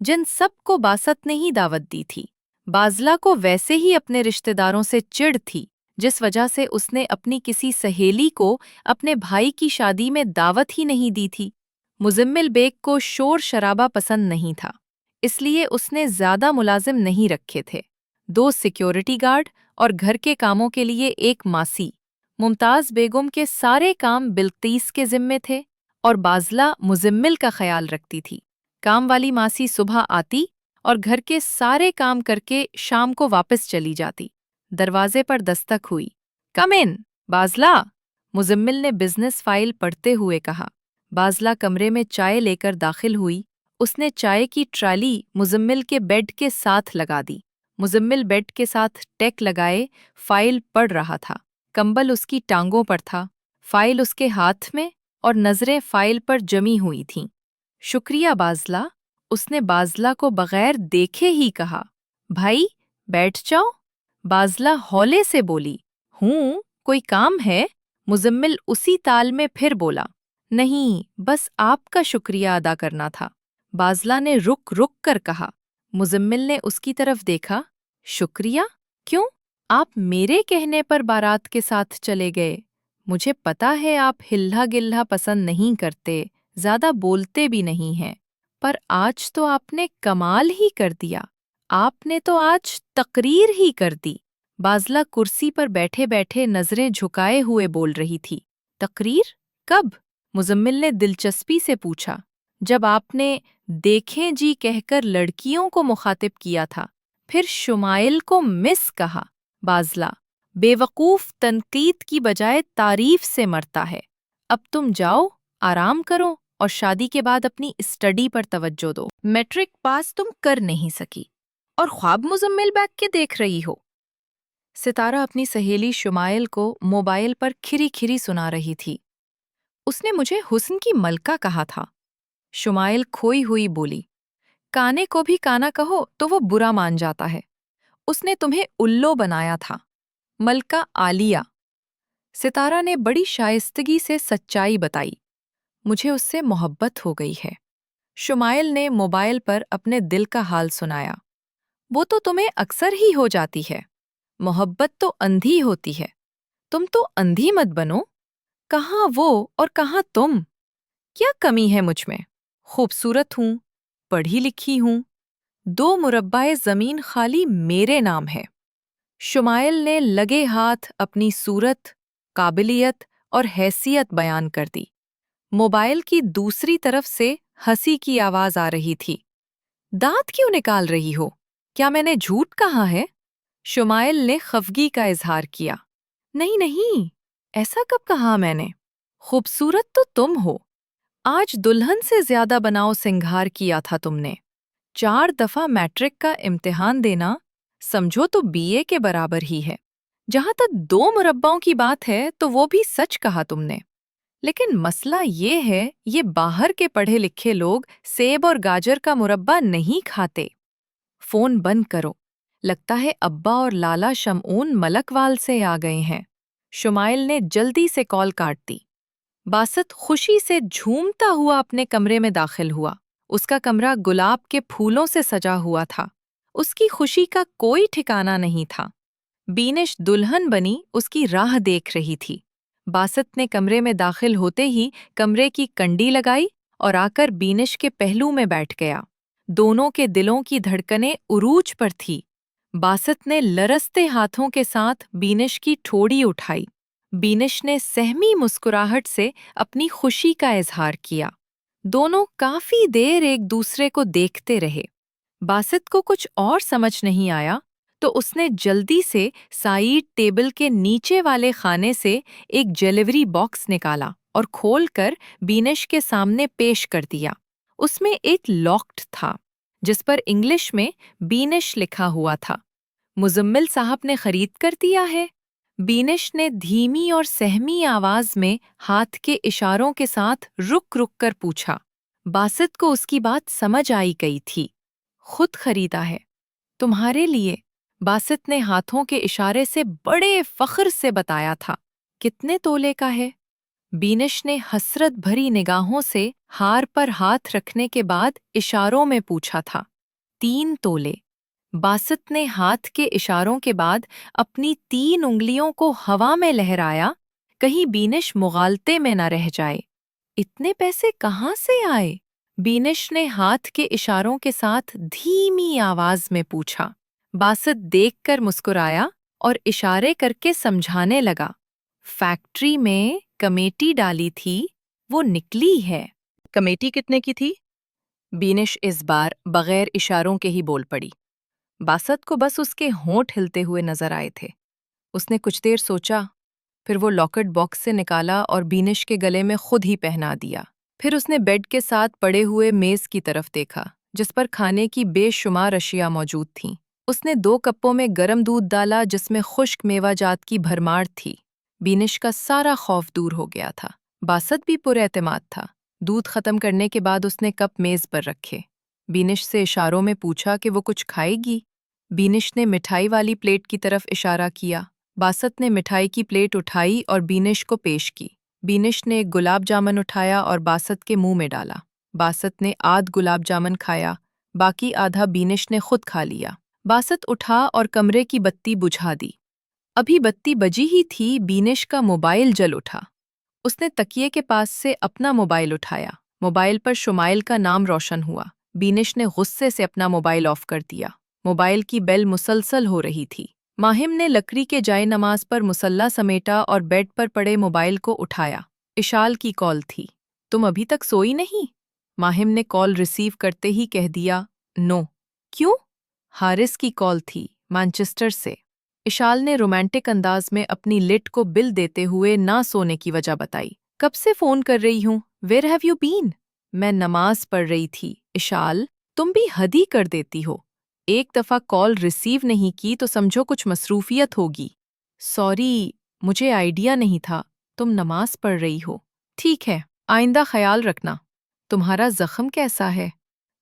جن سب کو باسط نے ہی دعوت دی تھی۔ بازلا کو ویسے ہی اپنے رشتہ داروں سے چڑ تھی، جس وجہ سے اس نے اپنی کسی سہیلی کو اپنے بھائی کی شادی میں دعوت ہی نہیں دی تھی۔ مزمل بیگ کو شور شرابہ پسند نہیں تھا، اس لیے اس نے زیادہ ملازم نہیں رکھے تھے، 2 سیکیورٹی گارڈ اور گھر کے کاموں کے لیے 1 ماسی۔ ممتاز بیگم کے سارے کام بلقیس کے ذمے تھے اور بازلا مزمل کا خیال رکھتی تھی۔ کام والی ماسی صبح آتی اور گھر کے سارے کام کر کے شام کو واپس چلی جاتی۔ دروازے پر دستک ہوئی۔ کم ان، بازلا، مزمل نے بزنس فائل پڑھتے ہوئے کہا۔ بازلا کمرے میں چائے لے کر داخل ہوئی۔ اس نے چائے کی ٹرالی مزمل کے بیڈ کے ساتھ لگا دی۔ مزمل بیڈ کے ساتھ ٹیک لگائے فائل پڑھ رہا تھا۔ کمبل اس کی ٹانگوں پر تھا، فائل اس کے ہاتھ میں اور نظریں فائل پر جمی ہوئی تھیں۔ شکریہ بازلا، اس نے بازلا کو بغیر دیکھے ہی کہا۔ بھائی بیٹھ جاؤ، بازلا ہولے سے بولی۔ ہوں، کوئی کام ہے؟ مزمل اسی تال میں پھر بولا۔ نہیں، بس آپ کا شکریہ ادا کرنا تھا، بازلا نے رک رک کر کہا۔ مزمل نے اس کی طرف دیکھا۔ شکریہ؟ کیوں؟ آپ میرے کہنے پر بارات کے ساتھ چلے گئے۔ مجھے پتا ہے آپ ہلہ گلہ پسند نہیں کرتے، زیادہ بولتے بھی نہیں ہیں، پر آج تو آپ نے کمال ہی کر دیا، آپ نے تو آج تقریر ہی کر دی۔ بازلا کرسی پر بیٹھے بیٹھے نظریں جھکائے ہوئے بول رہی تھی۔ تقریر؟ کب؟ مزمل نے دلچسپی سے پوچھا۔ جب آپ نے دیکھیں جی کہہ کر لڑکیوں کو مخاطب کیا تھا، پھر شمائل کو مس کہا۔ بازلا، بے وقوف تنقید کی بجائے تعریف سے مرتا ہے۔ اب تم جاؤ، آرام کرو اور شادی کے بعد اپنی اسٹڈی پر توجہ دو۔ میٹرک پاس تم کر نہیں سکی اور خواب مزمل بیگ کے دیکھ رہی ہو۔ ستارہ اپنی سہیلی شمائل کو موبائل پر کھری کھری سنا رہی تھی۔ اس نے مجھے حسن کی ملکہ کہا تھا۔ شمائل کھوئی ہوئی بولی۔ کانے کو بھی کانا کہو تو وہ برا مان جاتا ہے۔ اس نے تمہیں الو بنایا تھا، ملکہ عالیہ۔ ستارہ نے بڑی شائستگی سے سچائی بتائی۔ مجھے اس سے محبت ہو گئی ہے۔ شمائل نے موبائل پر اپنے دل کا حال سنایا۔ وہ تو تمہیں اکثر ہی ہو جاتی ہے، محبت تو اندھی ہوتی ہے، تم تو اندھی مت بنو۔ کہاں وہ اور کہاں تم؟ کیا کمی ہے مجھ میں؟ خوبصورت ہوں، پڑھی لکھی ہوں، 2 مربع زمین خالی میرے نام ہے۔ شمائل نے لگے ہاتھ اپنی صورت، قابلیت اور حیثیت بیان کر دی۔ موبائل کی دوسری طرف سے ہنسی کی آواز آ رہی تھی۔ دانت کیوں نکال رہی ہو؟ کیا میں نے جھوٹ کہا ہے؟ شمائل نے خفگی کا اظہار کیا۔ نہیں نہیں، ایسا کب کہا میں نے؟ خوبصورت تو تم ہو، آج دلہن سے زیادہ بناؤ سنگھار کیا تھا تم نے۔ 4 दफा मैट्रिक का इम्तिहान देना समझो तो बीए के बराबर ही है। जहां तक 2 मुरब्बाओं की बात है तो वो भी सच कहा तुमने। लेकिन मसला ये है, ये बाहर के पढ़े लिखे लोग सेब और गाजर का मुरब्बा नहीं खाते। फोन बंद करो। लगता है अब्बा और लाला शमऊन मलकवाल से आ गए हैं। शुमाइल ने जल्दी से कॉल काट दी। बासत खुशी से झूमता हुआ अपने कमरे में दाखिल हुआ। उसका कमरा गुलाब के फूलों से सजा हुआ था। उसकी खुशी का कोई ठिकाना नहीं था। बीनिश दुल्हन बनी उसकी राह देख रही थी। बासत ने कमरे में दाखिल होते ही कमरे की कंडी लगाई और आकर बीनिश के पहलू में बैठ गया। दोनों के दिलों की धड़कनें उरूज पर थी। बासत ने लरसते हाथों के साथ बीनिश की ठोड़ी उठाई। बीनिश ने सहमी मुस्कुराहट से अपनी खुशी का इजहार किया। दोनों काफी देर एक दूसरे को देखते रहे। बासत को कुछ और समझ नहीं आया तो उसने जल्दी से साइड टेबल के नीचे वाले खाने से एक डिलीवरी बॉक्स निकाला और खोलकर बीनिश के सामने पेश कर दिया। उसमें एक लॉक्ड था जिस पर इंग्लिश में बीनिश लिखा हुआ था। मुजम्मिल साहब ने खरीद कर दिया है। बीनिश ने धीमी और सहमी आवाज में हाथ के इशारों के साथ रुक रुक कर पूछा। बासत को उसकी बात समझ आई गई थी। खुद खरीदा है, तुम्हारे लिए। बासत ने हाथों के इशारे से बड़े फख्र से बताया था। कितने तोले का है? बीनिश ने हसरत भरी निगाहों से हार पर हाथ रखने के बाद इशारों में पूछा था। 3 तोले। बासत ने हाथ के इशारों के बाद अपनी 3 उंगलियों को हवा में लहराया, कहीं बीनिश मुगालते में न रह जाए। इतने पैसे कहाँ से आए? बीनिश ने हाथ के इशारों के साथ धीमी आवाज में पूछा। बासत देखकर मुस्कुराया और इशारे करके समझाने लगा। फैक्ट्री में कमेटी डाली थी, वो निकली है।
कमेटी कितने की थी?
बीनिश इस बार बगैर इशारों के ही बोल पड़ी। बासत को बस उसके होंठ हिलते हुए नजर आए थे। उसने कुछ देर सोचा, फिर वो लॉकेट बॉक्स से निकाला और बीनिश के गले में खुद ही पहना दिया। फिर उसने बेड के साथ पड़े हुए मेज की तरफ देखा जिस पर खाने की बेशुमार अशिया मौजूद थीं। उसने 2 कप्पों में गरम दूध डाला जिसमें खुश्क मेवाजात की भरमार थी। बीनिश का सारा खौफ दूर हो गया था। बासत भी पुरएतमाद था। दूध खत्म करने के बाद उसने कप मेज पर रखे। बीनिश से इशारों में पूछा कि वो कुछ खाएगी। बीनिश ने मिठाई वाली प्लेट की तरफ इशारा किया। बासत ने मिठाई की प्लेट उठाई और बीनिश को पेश की। बीनिश ने एक गुलाब जामुन उठाया और बासत के मुंह में डाला। बासत ने आध गुलाब जामुन खाया, बाकी आधा बीनिश ने खुद खा लिया। बासत उठा और कमरे की बत्ती बुझा दी। अभी बत्ती बजी ही थी, बीनिश का मोबाइल जल उठा। उसने तकिए के पास से अपना मोबाइल उठाया। मोबाइल पर शुमाइल का नाम रोशन हुआ। बीनिश ने गुस्से से अपना मोबाइल ऑफ कर दिया। मोबाइल की बेल मुसलसल हो रही थी। माहिम ने लकड़ी के जाए नमाज पर मुसल्ला समेटा और बेड पर पड़े मोबाइल को उठाया। इशाल की कॉल थी। तुम अभी तक सोई नहीं? माहिम ने कॉल रिसीव करते ही कह दिया, नो। क्यों? हारिस की कॉल थी, मैनचेस्टर से। इशाल ने रोमांटिक अंदाज में अपनी लिट को बिल देते हुए ना सोने की वजह बताई। कब से फोन कर रही हूँ? Where have you been? मैं नमाज पढ़ रही थी। इशाल, तुम भी हद ही कर देती हो। एक दफा कॉल रिसीव नहीं की तो समझो कुछ मसरूफियत होगी। सॉरी, मुझे आइडिया नहीं था तुम नमाज पढ़ रही हो। ठीक है, आइंदा ख्याल रखना। तुम्हारा जख्म कैसा है?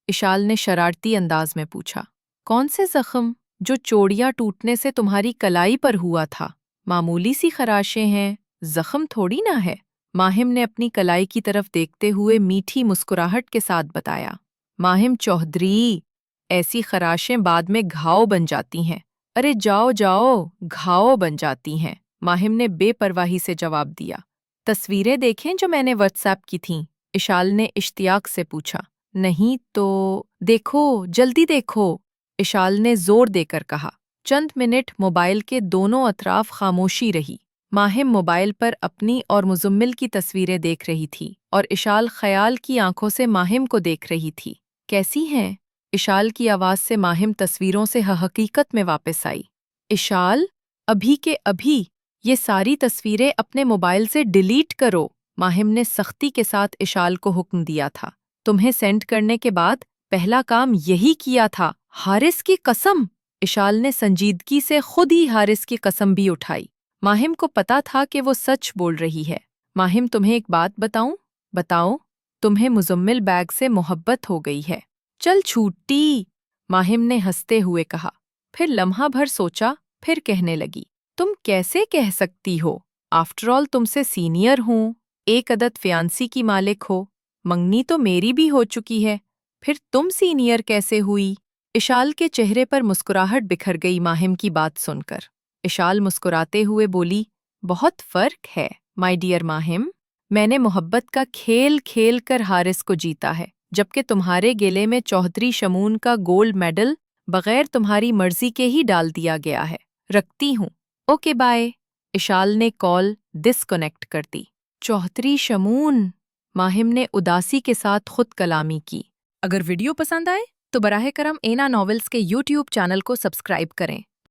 इशाल ने शरारती अंदाज में पूछा। कौन से जख्म? जो चोड़ियां टूटने से तुम्हारी कलाई पर हुआ था। मामूली सी खराशें हैं, जख्म थोड़ी ना है। माहिम ने अपनी कलाई की तरफ देखते हुए मीठी मुस्कुराहट के साथ बताया। माहिम चौधरी, ऐसी खराशें बाद में घाव बन जाती हैं। अरे जाओ जाओ, घाव बन जाती हैं। माहिम ने बेपरवाही से जवाब दिया। तस्वीरें देखें जो मैंने व्हाट्सएप की थीं? इशाल ने इश्तियाक से पूछा। नहीं तो देखो, जल्दी देखो, इशाल ने जोर देकर कहा। चंद मिनट मोबाइल के दोनों अतराफ खामोशी रही। माहिम मोबाइल पर अपनी और मुजम्मिल की तस्वीरें देख रही थी और इशाल ख्याल की आंखों से माहिम को देख रही थी। कैसी हैं? इशाल की आवाज से माहिम तस्वीरों से हकीकत में वापस आई। इशाल, अभी के अभी ये सारी तस्वीरें अपने मोबाइल से डिलीट करो। माहिम ने सख्ती के साथ इशाल को हुक्म दिया था। तुम्हें सेंड करने के बाद पहला काम यही किया था। हारिस की कसम। इशाल ने संजीदगी से खुद ही हारिस की कसम भी उठाई। माहिम को पता था कि वो सच बोल रही है। माहिम, तुम्हें एक बात बताऊं? बताओ। तुम्हें मुजम्मिल बैग से मोहब्बत हो गई है। चल छूटी, माहिम ने हंसते हुए कहा। फिर लम्हा भर सोचा, फिर कहने लगी, तुम कैसे कह सकती हो? आफ्टर ऑल तुमसे सीनियर हूँ, एक अदद फियांसी की मालिक हो, मंगनी तो मेरी भी हो चुकी है, फिर तुम सीनियर कैसे हुई? इशाल के चेहरे पर मुस्कुराहट बिखर गई माहिम की बात सुनकर। इशाल मुस्कुराते हुए बोली, बहुत फर्क है माय डियर माहिम। मैंने मोहब्बत का खेल खेल कर हारिस को जीता है, जबकि तुम्हारे गेले में चौधरी शमून का गोल्ड मेडल बगैर तुम्हारी मर्जी के ही डाल दिया गया है। रखती हूँ। Okay bye. इशाल ने कॉल डिस्कनेक्ट कर दी। चौधरी शमून, माहिम ने उदासी के साथ खुद कलामी की।
अगर वीडियो पसंद आए तो बराह करम एना नॉवेल्स के YouTube चैनल को सब्सक्राइब करें